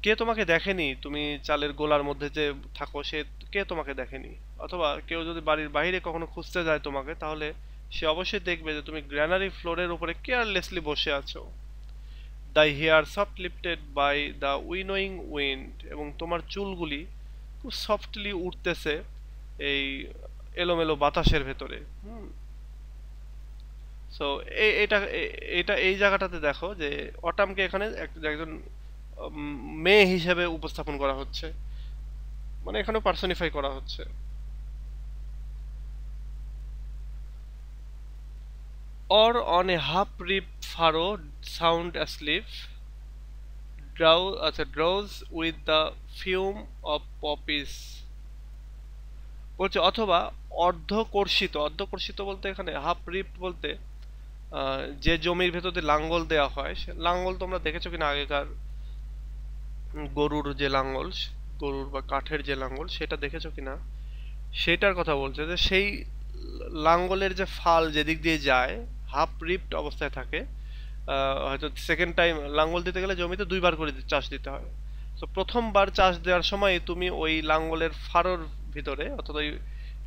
কে তোমাকে দেখেনি, তুমি চালের গোলার মধ্যে যে থাকো, সে কে তোমাকে দেখেনি। অথবা কেউ যদি বাড়ির বাইরে কখনো খুঁজতে যায় তোমাকে, তাহলে সে অবশ্যই দেখবে যে তুমি গ্র্যানারি ফ্লোরের উপরে কেয়ারলেসলি বসে আছো। The hair soft lifted by the winnowing wind, এবং তোমার চুলগুলি খুব সফটলি উঠতেছে এই এলোমেলো বাতাসের ভেতরে। সো এটা এটা এই জায়গাটাতে দেখো যে অটামকে এখানে একজন মেয়ে হিসেবে উপস্থাপন করা হচ্ছে, মানে এখানে পার্সনিফাই করা হচ্ছে। Or on a half-rib furrow sound asleep, drowse with the fume of poppies, বলছে অথবা অর্ধকর্ষিত। অর্ধকর্ষিত বলতে এখানে হাফ রিপ্ট বলতে যে জমির ভেতর দিয়ে লাঙ্গল দেওয়া হয়, লাঙ্গল তোমরা দেখেছো কিনা আগেকার গরুর যে লাঙ্গল, গরুর বা কাঠের যে লাঙ্গল, সেটা দেখেছো কিনা সেটার কথা বলছে। যে সেই লাঙ্গলের যে ফাল যেদিক দিয়ে যায় হাফ রিপ্ট অবস্থায় থাকে। হয়তো সেকেন্ড টাইম লাঙ্গল দিতে গেলে জমিতে 2বার করে চাষ দিতে হয়। তো প্রথমবার চাষ দেওয়ার সময় তুমি ওই লাঙ্গলের ফাড়োর ভিতরে, অর্থাৎ ওই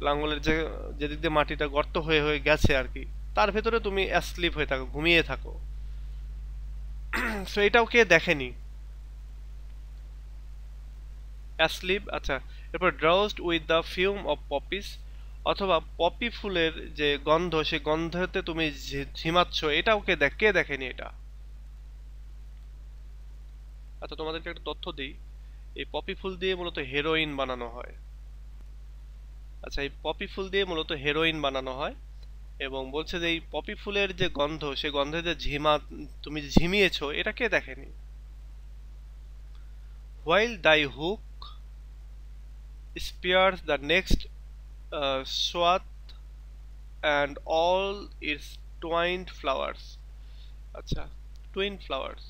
লাঙ্গলের যে যেদিক দিয়ে মাটিটা গর্ত হয়ে হয়ে গেছে আর কি, তার ভেতরে তুমি অ্যাসলিপ হয়ে থাকো, ঘুমিয়ে থাকো। সো এটাও কে দেখেনি, অ্যাসলিপ। আচ্ছা, এরপর drowsed with the fume of poppies, অথবা পপি ফুলের যে গন্ধ, সেই গন্ধতে তুমি ঝিমাচ্ছ, এটাও কে দেখেনি এটা। আচ্ছা, তোমাদেরকে একটা তথ্য দিই, এই পপি ফুল দিয়ে মূলত হেরোইন বানানো হয়। আচ্ছা, এই পপি ফুল দিয়ে মূলত হেরোইন বানানো হয়, এবং বলছে যে এই পপি ফুলের যে গন্ধ, সে গন্ধে যে তুমি ঝিমিয়েছো, এটা কে দেখেনি। হোয়াইল দাই hook spears the next swath and all its twined flowers। আচ্ছা, টুইন ফ্লাওয়ার্স।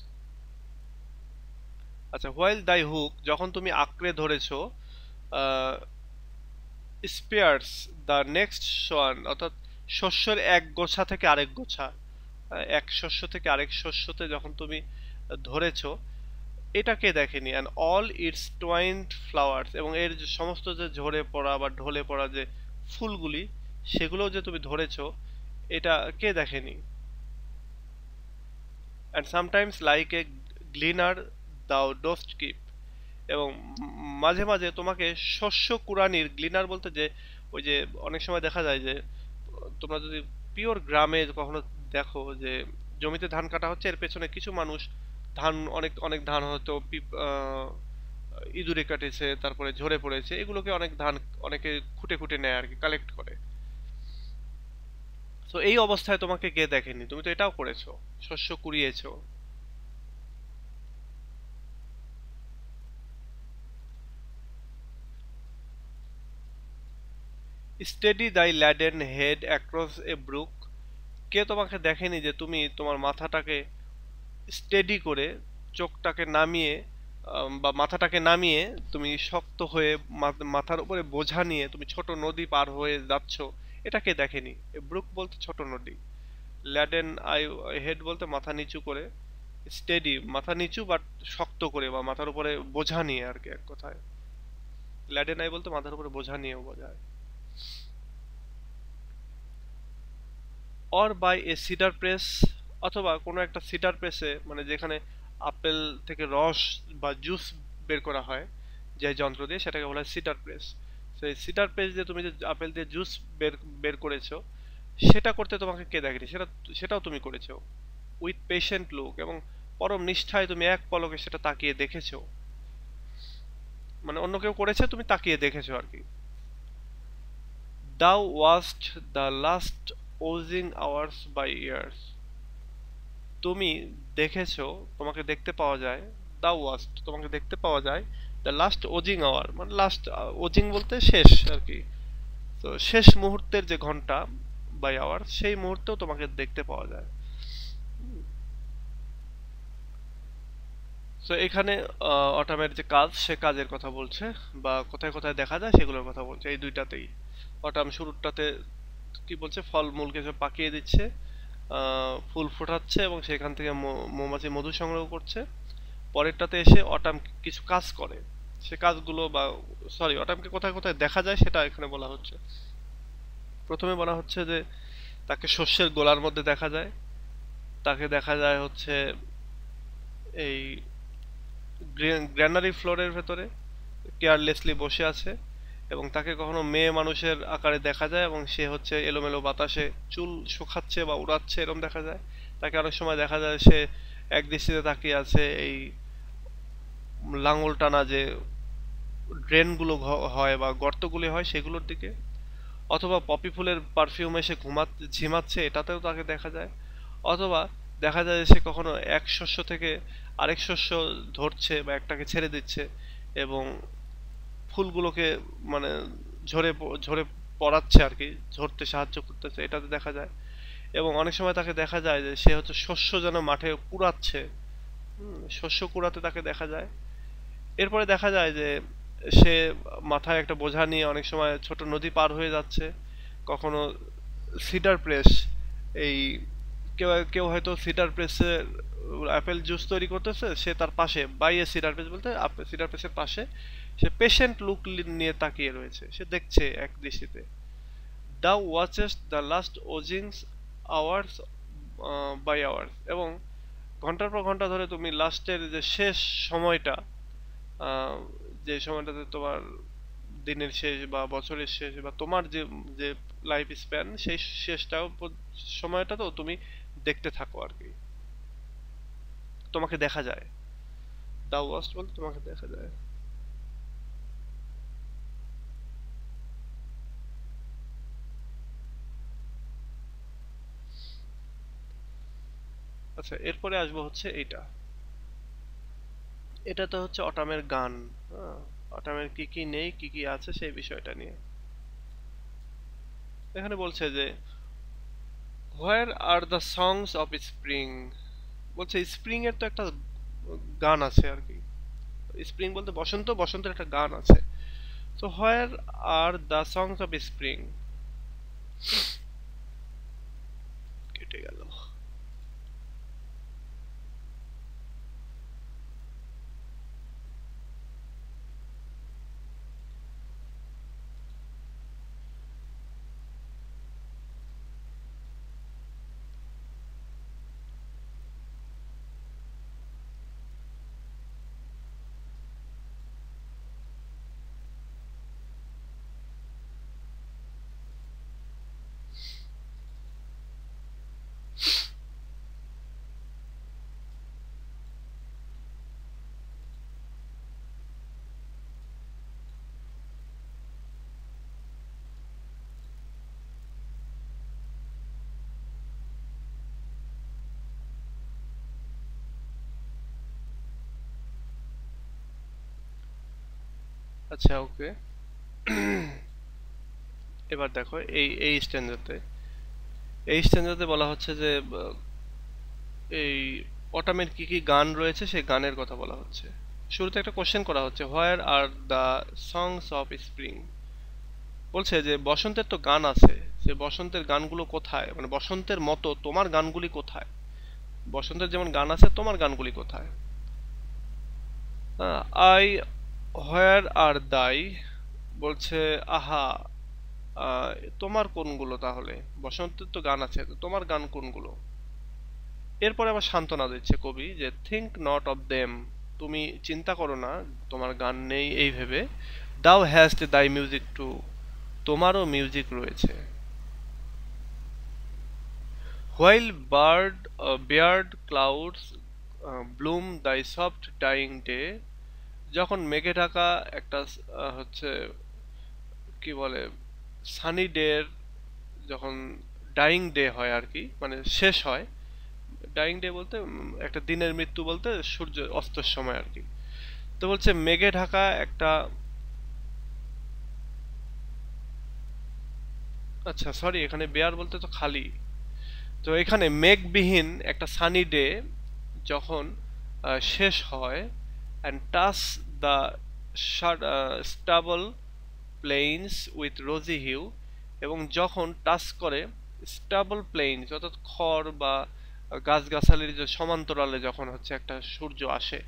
আচ্ছা, হোয়াইল দাই হুক, যখন তুমি আঁকড়ে ধরেছো, স্পেয়ার্স দ্য নেক্সট সোয়ান, অর্থাৎ শস্যের এক গোছা থেকে আরেক গোছা, এক শস্য থেকে আরেক শস্যতে যখন তুমি ধরেছো, এটাকে দেখেনি। অ্যান্ড অল ইটস টুয়াইন্ড ফ্লাওয়ার্স, এবং এর যে সমস্ত যে ঝরে পড়া বা ঢলে পড়া যে ফুলগুলি, সেগুলো যে তুমি ধরেছো, এটা কে দেখেনি। অ্যান্ড সামটাইমস লাইক এ গ্লিনার দাও ডোস্ট কিপ, এবং মাঝে মাঝে তোমাকে শস্য কুড়ানির, গ্লিনার বলতে যে ওই যে অনেক সময় দেখা যায় যে তোমরা যদি পিওর গ্রামে কখনো দেখো যে জমিতে ধান কাটা হচ্ছে, এর পেছনে কিছু মানুষ ধান, অনেক অনেক ধান হয়তো ইঁদুরে কাটেছে, তারপরে ঝরে পড়েছে, এগুলোকে অনেক ধান অনেকে খুঁটে খুঁটে নেয় আর কি, কালেক্ট করে। তো এই অবস্থায় তোমাকে কে দেখেনি, তুমি তো এটাও করেছো, শস্য কুড়িয়েছো। স্টেডি দাই ল্যাডেন হেড অ্যাক্রস এ ব্রুক, কে তোমাকে দেখেনি যে তুমি তোমার মাথাটাকে স্টেডি করে, চোখটাকে নামিয়ে বা মাথাটাকে নামিয়ে তুমি শক্ত হয়ে মাথার উপরে বোঝা নিয়ে তুমি ছোট নদী পার হয়ে যাচ্ছ, এটাকে দেখেনি। ব্রুক বলতে ছোট নদী, ল্যাডেন আই হেড বলতে মাথা নিচু করে, স্টেডি মাথা নিচু বাট শক্ত করে বা মাথার উপরে বোঝা নিয়ে আর কি, এক কথায় ল্যাডেন আই বলতে মাথার উপরে বোঝা নিয়েও বোঝায়। Or by a cider press, অথবা কোনো একটা সিডার প্রেসে, মানে যেখানে আপেল থেকে রস বা জুস বের করা হয় যে যন্ত্র দিয়ে, সেটাকে বলা হয় সিডার প্রেস। সেই সিডার প্রেস দিয়ে তুমি যে আপেল দিয়ে জুস বের বের করেছো, সেটা করতে তোমাকে কে দেখেনি, সেটাও তুমি করেছো উইথ পেশেন্ট লুক, এবং পরম নিষ্ঠায় তুমি এক পলকে সেটা তাকিয়ে দেখেছো, মানে অন্য কেউ করেছে, তুমি তাকিয়ে দেখেছো আর কি। Thou wast the last oozing hours by years, তুমি দেখেছো, তোমাকে দেখতে পাওয়া যায়, দা ওয়াস্ট তোমাকে দেখতে পাওয়া যায়, দ্য লাস্ট ওজিং আওয়ার মানে লাস্ট ওজিং বলতে শেষ আর কি, তো শেষ মুহূর্তের যে ঘন্টা বাই আওয়ার, সেই মুহূর্তেও তোমাকে দেখতে পাওয়া যায়। তো এখানে অটামের যে কাজ, সে কাজের কথা বলছে, বা কোথায় কোথায় দেখা যায় সেগুলোর কথা বলছে, এই দুইটাতেই। অটাম শুরুটাতে কি বলছে, ফলমূলকে সব পাকিয়ে দিচ্ছে, ফুল ফোটাচ্ছে, এবং সেখান থেকে মৌমাছি মধু সংগ্রহ করছে। পরেরটাতে এসে অটাম কিছু কাজ করে, সে কাজগুলো, বা সরি, অটামকে কোথায় কোথায় দেখা যায় সেটা এখানে বলা হচ্ছে। প্রথমে বলা হচ্ছে যে তাকে শস্যের গোলার মধ্যে দেখা যায়, তাকে দেখা যায় হচ্ছে এই গ্র্যানারি ফ্লোরের ভেতরে কেয়ারলেসলি বসে আছে, এবং তাকে কখনো মেয়ে মানুষের আকারে দেখা যায়, এবং সে হচ্ছে এলোমেলো বাতাসে চুল শুকাচ্ছে বা উড়াচ্ছে, এরকম দেখা যায়। তাকে অনেক সময় দেখা যায় সে এক দৃষ্টিতে তাকিয়ে আছে এই লাঙল টানা যে ড্রেনগুলো হয় বা গর্তগুলি হয় সেগুলোর দিকে, অথবা পপি ফুলের পারফিউমে সে ঝিমাচ্ছে, এটাতেও তাকে দেখা যায়। অথবা দেখা যায় সে কখনো এক শস্য থেকে আরেক শস্য ধরছে বা একটাকে ছেড়ে দিচ্ছে, এবং ফুলগুলোকে মানে ঝরে ঝরে পড়াচ্ছে আর কি, ঝরতে সাহায্য করতেছে, এটাতে দেখা যায়। এবং অনেক সময় তাকে দেখা যায় যে সে হচ্ছে শস্য যেন মাঠে কুড়াচ্ছে, শস্য কুড়াতে তাকে দেখা যায়। এরপরে দেখা যায় যে সে মাথায় একটা বোঝা নিয়ে অনেক সময় ছোট নদী পার হয়ে যাচ্ছে, কখনো সিডার প্রেস, এই কেউ কেউ হয়তো সিডার প্রেসে আপেল জুস তৈরি করতেছে, সে তার পাশে বাইয়ে সিডার প্রেস বলতে সিডার প্রেসের পাশে সে পেশেন্ট লুক নিয়ে তাকিয়ে রয়েছে, সে দেখছে এক দৃষ্টিতে। Thou watchest the last oozings hours by hours, এবং ঘন্টার পর ঘন্টা ধরে তুমি লাস্টের যে শেষ সময়টা, যে সময়টাতে তোমার দিনের শেষ বা বছরের শেষ বা তোমার যে যে লাইফ স্প্যান, সেই শেষটাও সময়টাতেও তুমি দেখতে থাকো আর কি, তোমাকে দেখা যায়। দা ওয়াস্ট বলতে তোমাকে দেখা যায়। আচ্ছা, এরপরে আসবো হচ্ছে এইটা, এটা তো হচ্ছে অটামের গান। অটামের কি কি নেই, কি কি আছে, সেই বিষয়টা নিয়ে এখানে বলছে যে where are the songs of spring, বলছে স্প্রিং এর তো একটা গান আছে আর কি, স্প্রিং বলতে বসন্ত, বসন্তের একটা গান আছে। তো where are the songs of spring, কেটে গেল। আচ্ছা, ওকে। এবার দেখো এই স্ট্যান্ডাতে বলা হচ্ছে যে এই অটামের কি কি গান রয়েছে সেই গানের কথা বলা হচ্ছে। শুরুতে একটা কোশ্চেন করা হচ্ছে, where are the songs of spring. বলছে যে বসন্তের তো গান আছে, সে বসন্তের গানগুলো কোথায়, মানে বসন্তের মতো তোমার গানগুলি কোথায়, বসন্তের যেমন গান আছে তোমার গানগুলি কোথায়। আই হোয়ার আর দাই, বলছে আহা, আহ, তোমার কোনগুলো তাহলে, বসন্তের তো গান আছে, তো তোমার গান কোনগুলো। এরপরে আবার সান্ত্বনা দিচ্ছে কবি যে থিঙ্ক নট অফ দেম, তুমি চিন্তা করো না তোমার গান নেই এই ভেবে, দাও হ্যাস্ট দাই মিউজিক টু, তোমারও মিউজিক রয়েছে। হোয়াইল বেয়ার্ড ক্লাউডস ব্লুম দাই সফট ডাইং ডে, যখন মেঘে ঢাকা একটা হচ্ছে কি বলে সানি ডে, যখন ডাইং ডে হয় আর কি, মানে শেষ হয়। ডাইং ডে বলতে একটা দিনের মৃত্যু বলতে সূর্য অস্তের সময় আর কি। তো বলছে মেঘে ঢাকা একটা, আচ্ছা সরি, এখানে বেয়ার বলতে তো খালি, তো এখানে মেঘবিহীন একটা সানি ডে যখন শেষ হয়, and touch the stubble plains with rosy hue, এবং যখন টাচ করে স্টাবল প্লেইনস অর্থাৎ খড় বা গাছগাছালির যে সমান্তরালে যখন হচ্ছে একটা সূর্য আসে,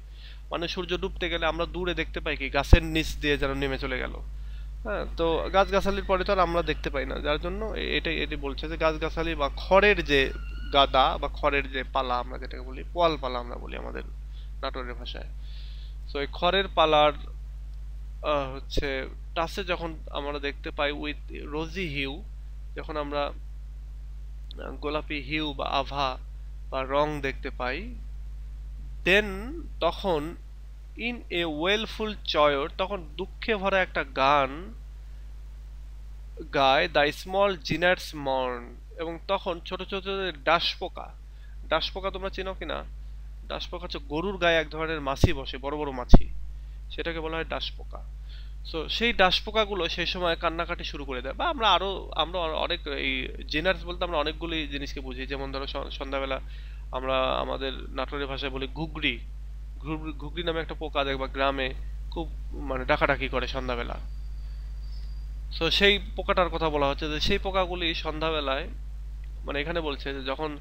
মানে সূর্য ডুবতে গেলে আমরা দূরে দেখতে পাই কি গাছের নিচ দিয়ে যেন নেমে চলে গেল। হ্যাঁ, তো গাছগাছালির পরে তো আর আমরা দেখতে পাই না, যার জন্য এটি বলছে যে গাছগাছালি বা খড়ের যে গাদা বা খড়ের যে পালা আমরা যেটাকে বলি পোয়াল পালা আমরা বলি আমাদের নাটোরের ভাষায়। তো এই খড়ের পালার হচ্ছে টাচে যখন আমরা দেখতে পাই উইথ রোজি হিউ, যখন আমরা গোলাপি হিউ বা আভা বা রং দেখতে পাই, দেন তখন ইন এ ওয়েলফুল চয়র, তখন দুঃখে ভরা একটা গান গায় দ্য স্মল জিনার্স মর্ন, এবং তখন ছোট ছোট যে ডাঁশপোকা, ডাঁশপোকা তোমরা চেনো কিনা, ডাঁশপোকা হচ্ছে গরুর গায়ে এক ধরনের মাছি বসে, বড় বড় মাছি, সেটাকে বলা হয় ডাঁশপোকা। সো সেই ডাঁশপোকাগুলো সেই সময় কান্নাকাটি শুরু করে দেয়, বা আমরা অনেক এই জেনার্স বলতে আমরা অনেকগুলি জিনিসকে বুঝি, যেমন ধরো সন্ধ্যাবেলা আমরা আমাদের নাটোরের ভাষায় বলি ঘুগরি, ঘুগরি নামে একটা পোকা দেখবা গ্রামে খুব মানে ডাকাডাকি করে সন্ধ্যাবেলা। সো সেই পোকাটার কথা বলা হচ্ছে যে সেই পোকাগুলি সন্ধ্যাবেলায়, মানে এখানে বলছে যে যখন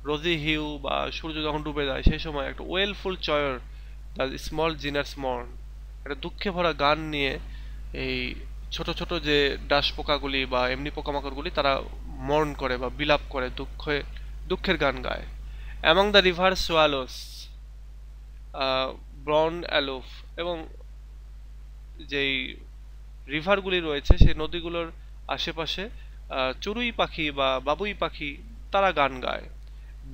রোজি হিউ বা সূর্য যখন ডুবে যায় সেই সময় একটা ওয়েলফুল চয়ার দ্য স্মল জিনার্স মর্ন, একটা দুঃখে ভরা গান নিয়ে এই ছোট ছোট যে ডাস পোকাগুলি বা এমনি পোকামাকড়গুলি তারা মর্ন করে বা বিলাপ করে, দুঃখের গান গায়। অ্যামং দ্য রিভার সোয়ালোস ব্রন অ্যালোফ, এবং যেই রিভারগুলি রয়েছে সেই নদীগুলোর আশেপাশে চড়ুই পাখি বা বাবুই পাখি তারা গান গায়।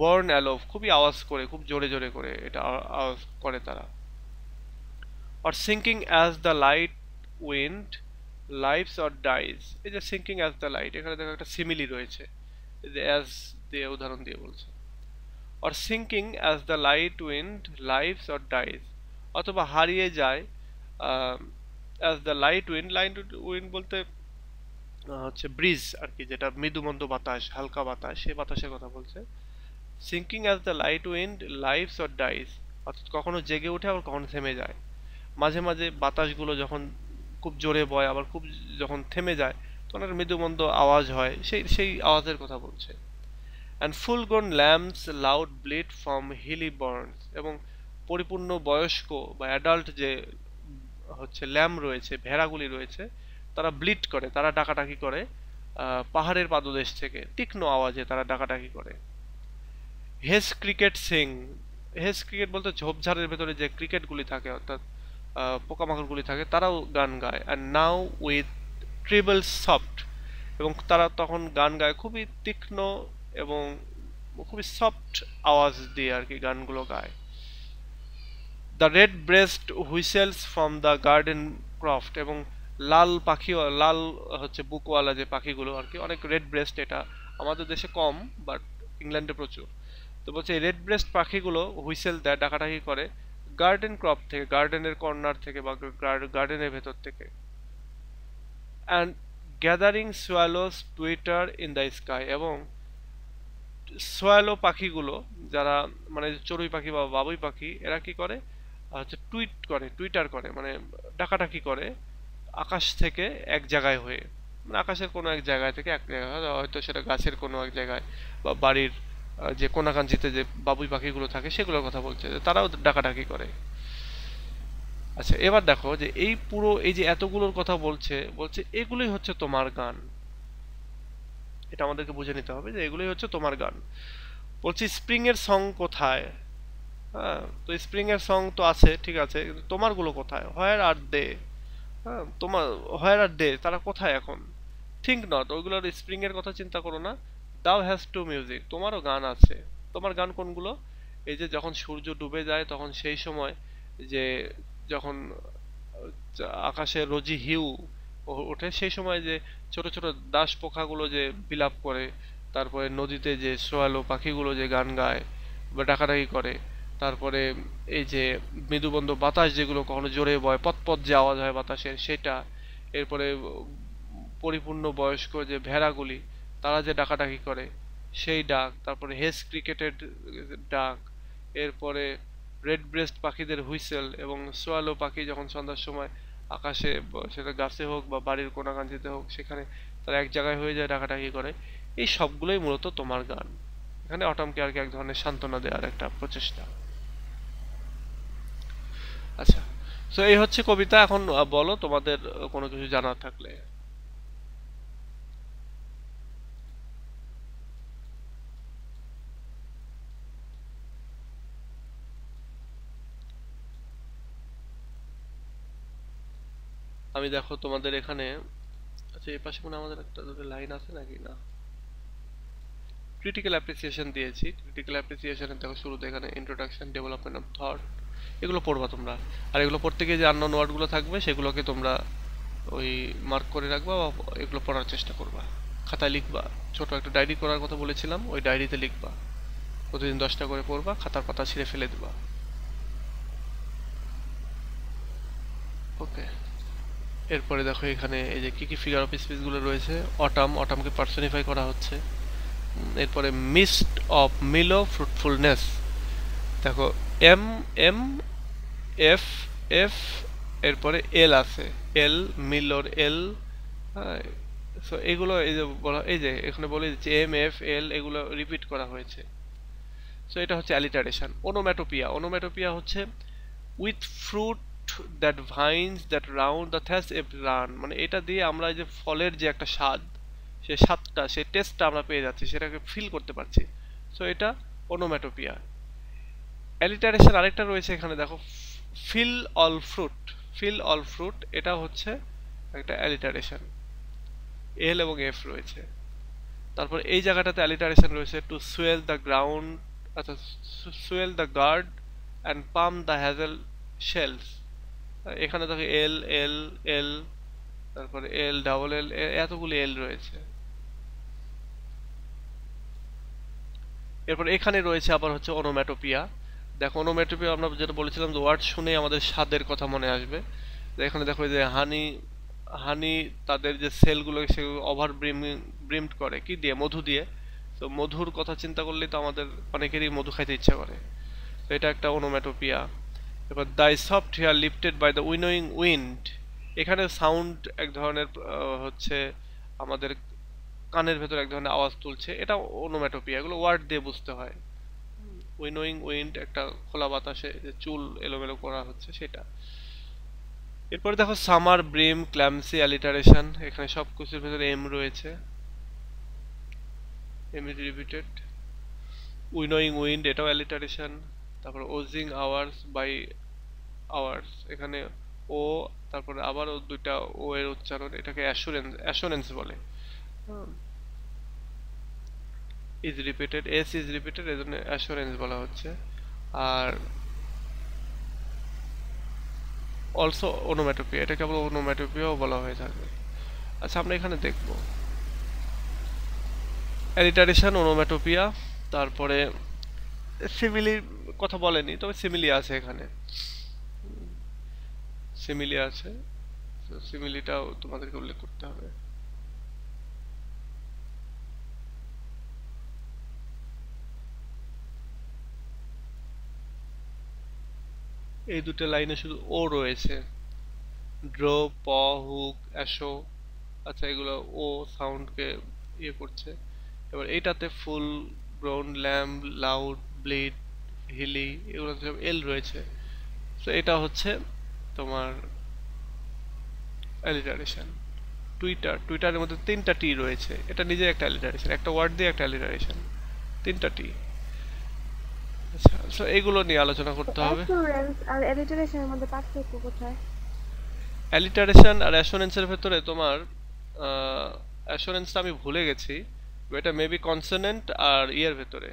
বর্ন অ্যালোভ, খুবই আওয়াজ করে, খুব জোরে জোরে করে এটা আওয়াজ করে তারা। আর sinking as the light wind lives or dies, এই যে সিঙ্কিং অ্যাজ দ্য লাইট, এখানে দেখো একটা সিমিলি রয়েছে, এই যে অ্যাজ দিয়ে উদাহরণ দিয়ে বলছে। আর sinking as the light wind lives or dies, অথবা হারিয়ে যায় as the light wind, light wind বলতে হচ্ছে ব্রিজ আর কি, যেটা মৃদুমন্দ বাতাস, হালকা বাতাস, সেই বাতাসের কথা বলছে। Sinking as the light wind lives or dies, অর্থাৎ কখনো জেগে ওঠে আবার কখনো থেমে যায়, মাঝে মাঝে বাতাসগুলো যখন খুব জোরে বয় আবার খুব যখন থেমে যায় তখন একটা মৃদুমন্দ আওয়াজ হয়, সেই আওয়াজের কথা বলছে। And full grown lambs loud bleat from hilly bourns, এবং পরিপূর্ণ বয়স্ক বা অ্যাডাল্ট যে হচ্ছে ল্যাম্প রয়েছে, ভেড়াগুলি রয়েছে, তারা ব্লিড করে, তারা ডাকাডাকি করে পাহাড়ের পাদদেশ থেকে, তীক্ষ্ণ আওয়াজে তারা ডাকাডাকি করে। Hedge cricket sing, hedge cricket বলতে ঝোপঝাড়ের ভেতরে যে ক্রিকেটগুলি থাকে অর্থাৎ পোকামাকড়গুলি থাকে, তারাও গান গায়। And now with tribal soft, এবং তারা তখন গান গায় খুবই তীক্ষ্ণ এবং খুবই সফট আওয়াজ দিয়ে আর কি গানগুলো গায়। The red breast whistles from the garden croft, এবং লাল পাখি, লাল হচ্ছে বুকওয়ালা যে পাখিগুলো আর কি, অনেক রেড ব্রেস্ট, এটা আমাদের দেশে কম বাট ইংল্যান্ডে প্রচুর। তো বলছে এই রেড ব্রেস্ট পাখিগুলো হুইসেল দেয়, ডাকাডাকি করে গার্ডেন ক্রপ থেকে, গার্ডেনের কর্নার থেকে বা গার্ডেনের ভেতর থেকে। And gathering swallows twitter in the sky, এবং সোয়ালো পাখিগুলো যারা মানে চড়ুই পাখি বা বাবুই পাখি, এরা কি করে হচ্ছে টুইটার করে, মানে ডাকাডাকি করে আকাশ থেকে এক জায়গায় হয়ে, মানে আকাশের কোনো এক জায়গায় থেকে এক জায়গায়, হয়তো সেটা গাছের কোনো এক জায়গায় বা বাড়ির যে কোনাকাঞ্চিতে যে বাবুই পাখিগুলো থাকে সেগুলোর কথা বলছে, যে তারাও ডাকাডাকি করে। আচ্ছা, এবার দেখো যে এই পুরো এই যে এতগুলোর কথা বলছে বলছে এগুলোই হচ্ছে তোমার গান। এটা আমাদেরকে বুঝে নিতে হবে যে এগুলোই হচ্ছে তোমার গান। বলছি স্প্রিং এর সং কোথায়? হ্যাঁ, তো স্প্রিং এর সং তো আছে, ঠিক আছে, কিন্তু তোমার গুলো কোথায়? হোয়ার আর দে? হ্যাঁ, তোমার হোয়ার আর দে, তারা কোথায় এখন? থিঙ্ক নট, ওইগুলোর স্প্রিং এর কথা চিন্তা করো না। দাও হ্যাজ টু মিউজিক, তোমারও গান আছে। তোমার গান কোনগুলো? এই যে যখন সূর্য ডুবে যায় তখন সেই সময় যে যখন আকাশে রোজি হিউ ওঠে, সেই সময় যে ছোট ছোট দাস পোকাগুলো যে বিলাপ করে, তারপরে নদীতে যে সোয়ালো পাখিগুলো যে গান গায় বা ডাকাডাকি করে, তারপরে এই যে মৃদুবন্ধ বাতাস যেগুলো কখনো জোরে বয়, পতপত যে আওয়াজ হয় বাতাসের সেটা, এরপরে পরিপূর্ণ বয়স্ক যে ভেড়াগুলি তারা যে ডাকাডাকি করে সেই ডাক, তারপরে হেস ক্রিকেটের ডাক, এরপরে রেড ব্রেস্ট পাখিদের হুইসেল, এবং সোয়ালো পাখি যখন সন্ধ্যার সময় আকাশে সেটা গাছে হোক বা বাড়ির কোনাকাঞ্চিতে হোক সেখানে তারা এক জায়গায় হয়ে যায় ডাকাডাকি করে, এই সবগুলোই মূলত তোমার গান। এখানে অটমকে আর কি এক ধরনের সান্ত্বনা দেওয়ার একটা প্রচেষ্টা। আচ্ছা, তো এই হচ্ছে কবিতা। এখন বলো তোমাদের কোনো কিছু জানার থাকলে। আমি দেখো তোমাদের এখানে, আচ্ছা এই পাশে মনে হয় আমাদের একটা দুটো লাইন আছে নাকি না, ক্রিটিক্যাল অ্যাপ্রিসিয়েশন দিয়েছি। ক্রিটিক্যাল অ্যাপ্রিসিয়েশনের দেখো শুরুতে এখানে ইন্ট্রোডাকশন, ডেভেলপমেন্ট অফ থট, এগুলো পড়বা তোমরা। আর এগুলো পড়তে গিয়ে যে আননোন ওয়ার্ডগুলো থাকবে সেগুলোকে তোমরা ওই মার্ক করে রাখবা বা এগুলো পড়ার চেষ্টা করবা, খাতায় লিখবা। ছোট একটা ডায়েরি করার কথা বলেছিলাম, ওই ডায়েরিতে লিখবা, প্রতিদিন 10টা করে পড়বা, খাতার পাতা ছিঁড়ে ফেলে দিবা। ওকে, এরপরে দেখো এখানে এই যে কি কি ফিগার অফ স্পিচগুলো রয়েছে। অটামকে পার্সনিফাই করা হচ্ছে। এরপরে মিস্ট অফ মিলো ফ্রুটফুলনেস, দেখো এম এম এফ এফ, এরপরে এল আছে, এল মিলোর এল। হ্যাঁ, সো এগুলো এই যে বলা, এই যে এখানে বলে দিচ্ছে এম এফ এল, এগুলো রিপিট করা হয়েছে। সো এটা হচ্ছে অ্যালিটারেশন। ওনোম্যাটোপিয়া হচ্ছে with fruit that vines that round the thatch a run, মানে এটা দিয়ে আমরা যে ফলের যে একটা স্বাদ, সেই স্বাদটা, সেই টেস্টটা আমরা পেয়ে যাচ্ছি, সেটাকে ফিল করতে পারছি। সো এটা ওনোম্যাটোপিয়া। অ্যালিটারেশন আরেকটা রয়েছে এখানে দেখো, fill all fruit. Fill all fruit এটা হচ্ছে একটা অ্যালিটারেশন, এল এবং এফ রয়েছে। তারপর এই জায়গাটাতে অ্যালিটারেশন রয়েছে, টু সুয়েল দ্য গ্রাউন্ড, আচ্ছা swell the gourd and plump the hazel shells. এখানে দেখো এল এল এল, তারপরে এল ডাবল এল, এতগুলি এল রয়েছে। এরপর এখানে রয়েছে আবার হচ্ছে ওনোম্যাটোপিয়া। দেখো ওনোম্যাটোপিয়া আমরা যেটা বলেছিলাম যে ওয়ার্ড শুনে আমাদের স্বাদের কথা মনে আসবে। এখানে দেখো যে হানি, হানি তাদের যে সেলগুলো সেগুলো ওভার ব্রিমড করে কি দিয়ে? মধু দিয়ে। তো মধুর কথা চিন্তা করলেই তো আমাদের অনেকেরই মধু খাইতে ইচ্ছা করে, তো এটা একটা ওনোম্যাটোপিয়া। এবার thy soft hair lifted by the winnowing wind, এখানে সাউন্ড এক ধরনের হচ্ছে আমাদের কানের ভেতর এক ধরনের আওয়াজ তুলছে, এটা ওনোম্যাটোপিয়া। এগুলো ওয়ার্ড দিয়ে বুঝতে হয়। উইনোয়িং উইন্ড একটা খোলা বাতাসে যে চুল এলোমেলো করা হচ্ছে সেটা। এরপরে দেখো সামার ব্রিম ক্ল্যামসি অ্যালিটারেশন, এখানে সব কিছুর ভেতরে এম রয়েছে, M is repeated. Winnowing wind এটাও অ্যালিটারেশন। তারপর ওজিং আওয়ার্স বাই আওয়ার্স, এখানে ও তারপরে আবারও দুইটা ও এর উচ্চারণ, এটাকে অ্যাসুরেন্স বলে। Is repeated, S is repeated, এজন্য অ্যাসুরেন্স বলা হচ্ছে। আর অলসো ওনোম্যাটোপিয়া, এটা কেবল ওনোম্যাটোপিয়াও বলা হয়ে থাকে। আচ্ছা আমরা এখানে দেখব অ্যালিটারেশন, ওনোম্যাটোপিয়া, তারপরে সিমিলির কথা বলেনি, তবে সিমিলি আছে এখানে, সিমিলি আছে, তো সিমিলিটাও তোমাদেরকে উল্লেখ করতে হবে। এই দুটো লাইনে শুধু ও রয়েছে, ড্র, প, হুক, অ্যাশো, আচ্ছা এগুলো ও সাউন্ডকে ইয়ে করছে। এবার এইটাতে full, grown, lamb, loud, bleat, hilly, এগুলো সব এল রয়েছে। তো এটা হচ্ছে তোমার অ্যালিটারেশন। টুইটারের মধ্যে 3টা টি রয়েছে, এটা নিজে একটা অ্যালিটারেশন, একটা ওয়ার্ড দিয়ে একটা অ্যালিটারেশন, 3টা টি। আচ্ছা, সো এইগুলো নিয়ে আলোচনা তো করতে হবে। অ্যাসুরেন্স আর অ্যালিটারেশনের মধ্যে পার্থক্য কোথায়? অ্যালিটারেশন আর অ্যাসোনেন্সের ভেতরে তোমার অ্যাসোনেন্সটা আমি ভুলে গেছি, এটা মেবি কনসোনেন্ট আর ইয়ের ভেতরে,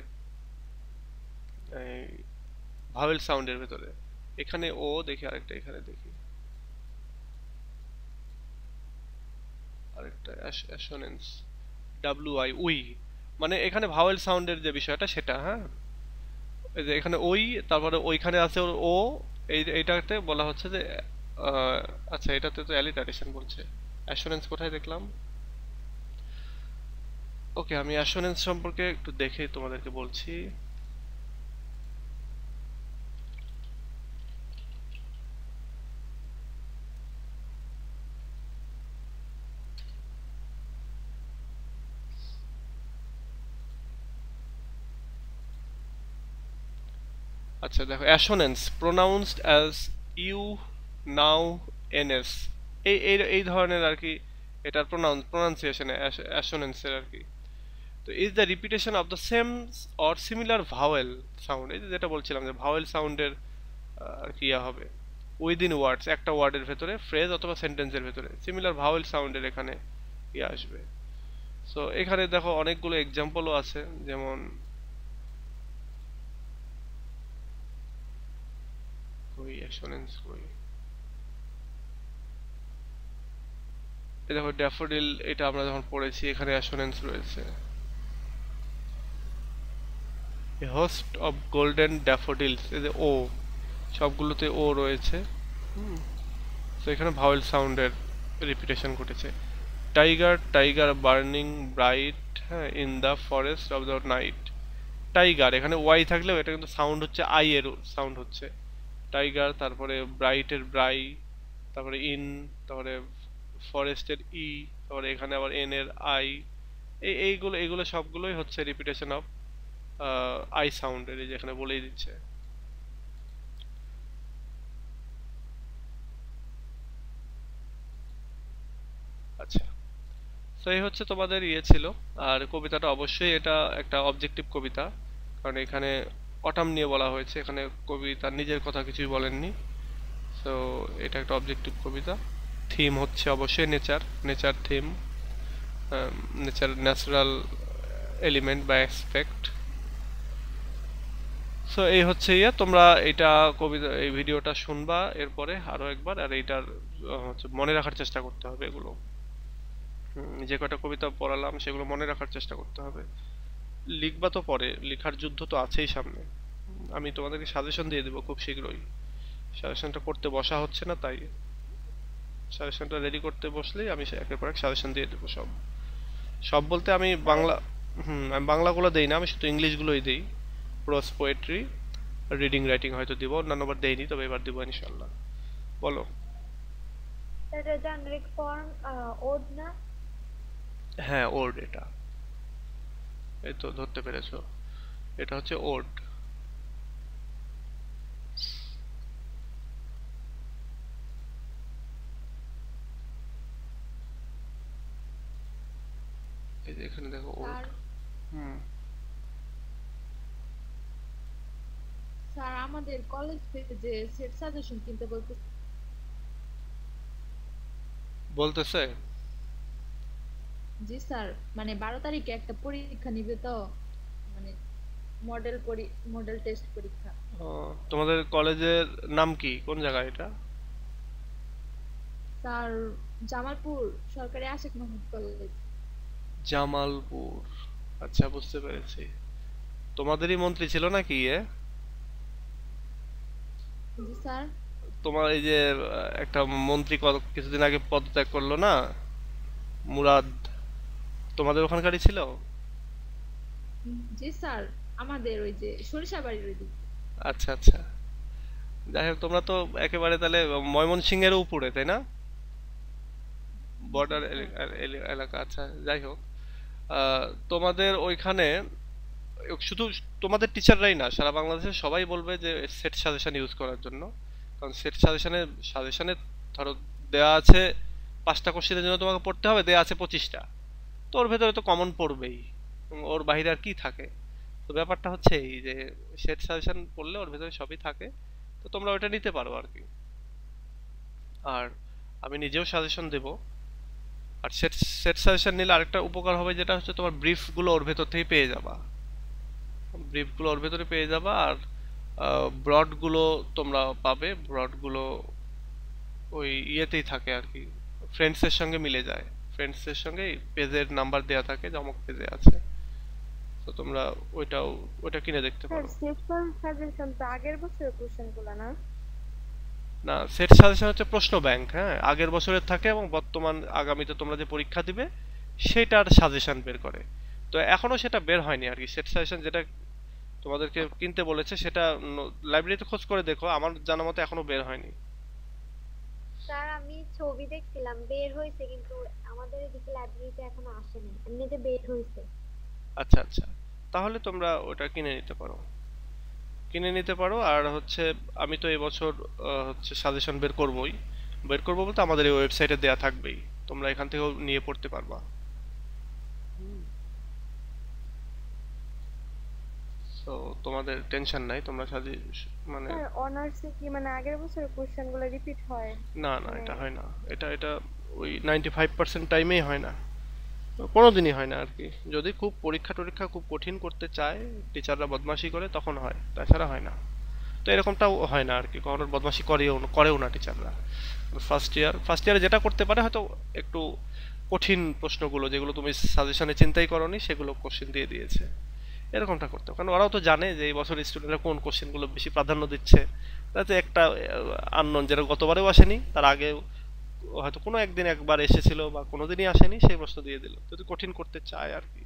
ভাওয়েল সাউন্ডের ভেতরে। এখানে ও দেখি, আরেকটা এখানে দেখি, আরেকটা অ্যাসোনেন্স, ডাব্লিউ আই, উই, মানে এখানে ভাওয়েল সাউন্ডের যে বিষয়টা সেটা, হ্যাঁ। এই যে এখানে ওই, তারপরে ওইখানে আছে ওর ও, এইটাতে বলা হচ্ছে যে আহ, আচ্ছা এটাতে তো অ্যালিটারেশন বলছে, অ্যাসোনেন্স কোথায় দেখলাম? ওকে, আমি অ্যাসোনেন্স সম্পর্কে একটু দেখে তোমাদেরকে বলছি। আচ্ছা দেখো, assonance pronounced as U, now, NS, এই এই এই ধরনের আর কি, এটার প্রোনাউন্সিয়েশন অ্যাসোনেন্সের আর কি। তো is the repetition of the same or similar vowel sound, এই যে যেটা বলছিলাম যে ভাওয়েল সাউন্ডের আর কি ইয়া হবে উইদিন ওয়ার্ডস, একটা ওয়ার্ডের ভেতরে, ফ্রেজ অথবা সেন্টেন্সের ভেতরে সিমিলার ভাওয়েল সাউন্ডের এখানে ইয়ে আসবে। সো এখানে দেখো অনেকগুলো এক্সাম্পলও আছে, যেমন কই অ্যাসোনেন্স কই, এই দেখো ড্যাফোডিল, এটা আমরা যখন পড়েছি এখানে অ্যাসোনেন্স রয়েছে, এ হোস্ট অফ গোল্ডেন ড্যাফোডিলস, এই যে ও, সবগুলোতে ও রয়েছে। হুম, তো এখানে ভাওয়েল সাউন্ডের রিপিটেশন ঘটেছে। টাইগার, টাইগার বার্নিং ব্রাইট, হ্যাঁ, in the forest of the night. Tiger, এখানে ওয়াই থাকলেও এটা কিন্তু সাউন্ড হচ্ছে আই এর সাউন্ড হচ্ছে টাইগার, তারপরে ব্রাইটের ব্রাই, তারপরে ইন, তারপরে ফরেস্টের ই, তারপরে এখানে আবার এন এর আই, এইগুলো এইগুলো সবগুলোই হচ্ছে রিপিটেশন অফ আই সাউন্ডের, এই যে এখানে বলেই দিচ্ছে। আচ্ছা, তো এই হচ্ছে তোমাদের ইয়ে ছিল। আর কবিতাটা অবশ্যই এটা একটা অবজেক্টিভ কবিতা, কারণ এখানে অটাম নিয়ে বলা হয়েছে, এখানে কবি তার নিজের কথা কিছুই বলেননি। তো এটা একটা অবজেক্টিভ কবিতা। থিম হচ্ছে অবশ্যই nature, nature theme, nature, natural element বা অ্যাসপেক্ট। সো এই হচ্ছে ইয়ে, তোমরা এটা কবিতা, এই ভিডিওটা শুনবা এরপরে আরো একবার, আর এইটার হচ্ছে মনে রাখার চেষ্টা করতে হবে এগুলো। যে কয়টা কবিতা পড়ালাম সেগুলো মনে রাখার চেষ্টা করতে হবে। লিখবা তো পরে, লেখার যুদ্ধ তো আছেই সামনে। আমি তোমাদেরকে সাজেশন দিয়ে দেবো খুব শীঘ্রই, সাজেশনটা করতে বসা হচ্ছে না তাই, সাজেশনটা রেডি করতে বসলেই আমি একের পর এক সাজেশন দিয়ে দেবো সব। সব বলতে আমি স্যার বাংলা, আমি বাংলাগুলো দেই না, আমি শুধু ইংলিশগুলোই দেই। প্রোজ পোয়েট্রি, রিডিং রাইটিং হয়তো দিব, অন্যান্য বার দেইনি, তবে এবার দিব ইনশাল্লাহ। বলো। এটা জেনারিক ফর্ম ওড না? হ্যাঁ, ওর্ড এটা, এই তো ধরতে পেরেছো, এটা হচ্ছে ওর্ড। এই যে এখানে দেখো ওর্ড। স্যার, হুম, স্যার আমাদের কলেজ থেকে যে সেট সাজেশন কিনতে বলতে। বলতেছে। জি স্যার, মানে 12 তারিখে একটা পরীক্ষা নিবে তো, মানে মডেল টেস্ট পরীক্ষা। তোমাদের কলেজের নাম কি, কোন জায়গায় এটা? স্যার জামালপুর সরকারি আশিক মাহমুদ কলেজ। জামালপুর, আচ্ছা বুঝতে পেরেছি। তোমাদেরই মন্ত্রী ছিল নাকি জি স্যার। তোমার এই যে একটা মন্ত্রী কিছুদিন আগে পদত্যাগ করলো না, মুরাদ, তোমাদের ওখানকারই ছিল? জি স্যার, আমাদের ওই যে সরিষাবাড়ির ওই দিকে। আচ্ছা আচ্ছা। যাই হোক, তোমরা তো একেবারে তাহলে ময়মনসিংহের উপরে, তাই না? জি বর্ডার স্যার। এলাকা। আচ্ছা, যাই হোক। তোমাদের ওইখানে শুধু তোমাদের টিচাররাই না, সারা বাংলাদেশের সবাই বলবে যে সেট সাজেশন ইউজ করার জন্য। কারণ সেট সাজেশনে ধরো দেয়া আছে 5টা কোশ্চেনের জন্য তোমাকে পড়তে হবে, দেয়া আছে 25টা। তো ওর ভেতরে তো কমন পড়বেই, ওর বাইরে আর কি থাকে? তো ব্যাপারটা হচ্ছে এই যে সেট সাজেশন পড়লে ওর ভেতরে সবই থাকে। তো তোমরা ওটা নিতে পারো আর কি। আর আমি নিজেও সাজেশন দেব। আর সেট সেট সাজেশন নিলে আরেকটা উপকার হবে, যেটা হচ্ছে তোমার ব্রিফ গুলো ওর ভেতর থেকেই পেয়ে যাবা। ব্রিফ গুলো ওর ভেতরে পেয়ে যাবা। আর ব্রড গুলো তোমরা পাবে। ব্রড গুলো ওই ইয়েতেই থাকে আর কি, ফ্রেন্ডস এর সঙ্গে মিলে যায়। ফ্রেন্ডস এর সঙ্গে পেজের নাম্বার দেয়া থাকে যে অমুক পেজে আছে। তো তোমরা ওইটাও ওইটা কিনে দেখতে স্যার পারো। সেকশন সাজেশন তো আগের বছরের কোশ্চেন গুলা না? না, সেট সাজেশন হচ্ছে প্রশ্ন ব্যাংক, হ্যাঁ, আগের বছরের থাকে এবং বর্তমান আগামীতে তোমরা যে পরীক্ষা দিবে সেটার সাজেশন বের করে। তো এখনো সেটা বের হয়নি আর কি। সেট সাজেশন যেটা তোমাদেরকে কিনতে বলেছে সেটা লাইব্রেরিতে খোঁজ করে দেখো, আমার জানা মতে এখনো বের হয়নি। স্যার আমি ছবি দেখছিলাম বের হয়েছে, কিন্তু আমাদের এদিকে লাইব্রেরিতে এখনো আসেনি, এমনিতে বের হয়েছে। আচ্ছা আচ্ছা, তাহলে তোমরা ওটা কিনে নিতে পারো। কিনে নিতে পারো। আর হচ্ছে আমি তো এবছর হচ্ছে সাজেশন বের করবই। বের করবো বলতে আমাদের এই ওয়েবসাইটে দেয়া থাকবেই, তোমরা এখান থেকেও নিয়ে পড়তে পারবা। তো তোমাদের টেনশন নাই, তোমরা মানে স্যার অনার্সে কি মানে আগের বছরের কোশ্চেন গুলো রিপিট হয়? না না, মানে এটা হয় না। এটা এটা ওই 95% টাইমেই হয় না, কোনোদিনই হয় না আর কি। যদি খুব পরীক্ষা টরীক্ষা খুব কঠিন করতে চায়, টিচাররা বদমাশি করে, তখন হয়, তাছাড়া হয় না। তো এরকমটাও হয় না আর কি, কখনো বদমাশি করেও না টিচাররা। ফার্স্ট ইয়ারে যেটা করতে পারে হয়তো একটু কঠিন প্রশ্নগুলো যেগুলো তুমি সাজেশনে চিন্তাই করোনি সেগুলো কোশ্চেন দিয়ে দিয়েছে, এরকমটা করতে হবে। কারণ ওরাও তো জানে যে এই বছর স্টুডেন্টরা কোন কোশ্চেনগুলো বেশি প্রাধান্য দিচ্ছে। তাতে একটা আননোন যেটা গতবারেও আসেনি, তার আগে হয়তো কোনো একদিন একবার এসেছিল বা কোনোদিনই আসেনি, সেই প্রশ্ন দিয়ে দিল যদি কঠিন করতে চায় আর কি।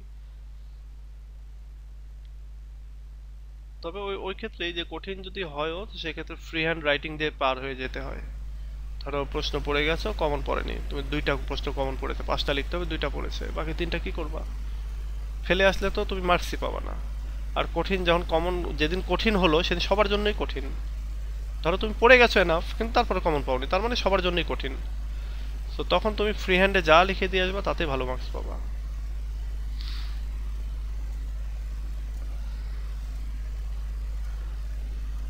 তবে ওই ওই ক্ষেত্রে যে কঠিন যদি হয়ও, তো সেক্ষেত্রে ফ্রি হ্যান্ড রাইটিং দিয়ে পার হয়ে যেতে হয়। ধরো প্রশ্ন পড়ে গেছো, কমন পড়েনি, তুমি 2টা প্রশ্ন কমন পড়েছে, 5টা লিখতে হবে, 2টা পড়েছে, বাকি 3টা কি করবা? ফেলে আসলে তো তুমি মার্কসই পাবা না। আর কঠিন যখন কমন, যেদিন কঠিন হলো সেদিন সবার জন্যই কঠিন। ধরো তুমি পড়ে গেছো এনাফ, কিন্তু তারপরে কমন পাওনি, তার মানে সবার জন্যই কঠিন। তো তখন তুমি ফ্রি হ্যান্ডে যা লিখে দিয়ে আসবা তাতে ভালো মার্কস পাবা।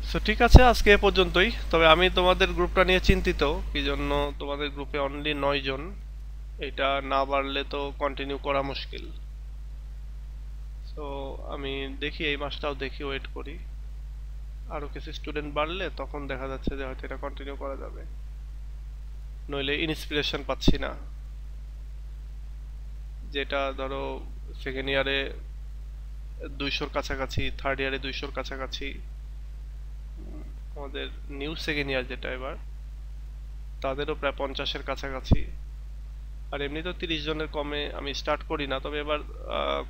সো ঠিক আছে, আজকে এ পর্যন্তই। তবে আমি তোমাদের গ্রুপটা নিয়ে চিন্তিত, কি জন্য তোমাদের গ্রুপে অনলি 9 জন। এটা না বাড়লে তো কন্টিনিউ করা মুশকিল। তো আমি দেখি, এই মাসটাও দেখি, ওয়েট করি। আরো কিছু স্টুডেন্ট বাড়লে তখন দেখা যাচ্ছে যে হয়তো এটা কন্টিনিউ করা যাবে। নইলে ইন্সপিরেশন পাচ্ছি না। যেটা ধরো সেকেন্ড ইয়ারে 200-র কাছাকাছি, থার্ড ইয়ারে 200-র কাছাকাছি। আমাদের নিউ সেকেন্ড ইয়ার যেটা এবার, তাদেরও প্রায় 50-এর কাছাকাছি। আর এমনি তো 30 জনের কমে আমি স্টার্ট করি না, তবে এবার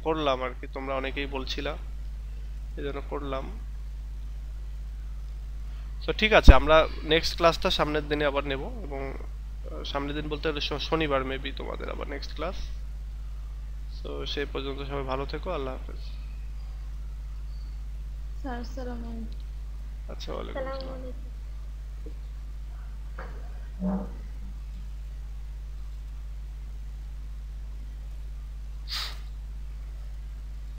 করলাম আর কি, তোমরা অনেকেই বলছিলা, এই জন্য করলাম। তো ঠিক আছে, আমরা নেক্সট ক্লাসটা সামনের দিনে আবার নেব। এবং সামনের দিন বলতে শনিবার মেবি তোমাদের আবার নেক্সট ক্লাস। তো সেই পর্যন্ত সবাই ভালো থেকো, আল্লাহ হাফেজ। স্যার আসসালামু আলাইকুম। আচ্ছা, ওয়ালাইকুম আসসালামু আসসালাম। আলাইকুম।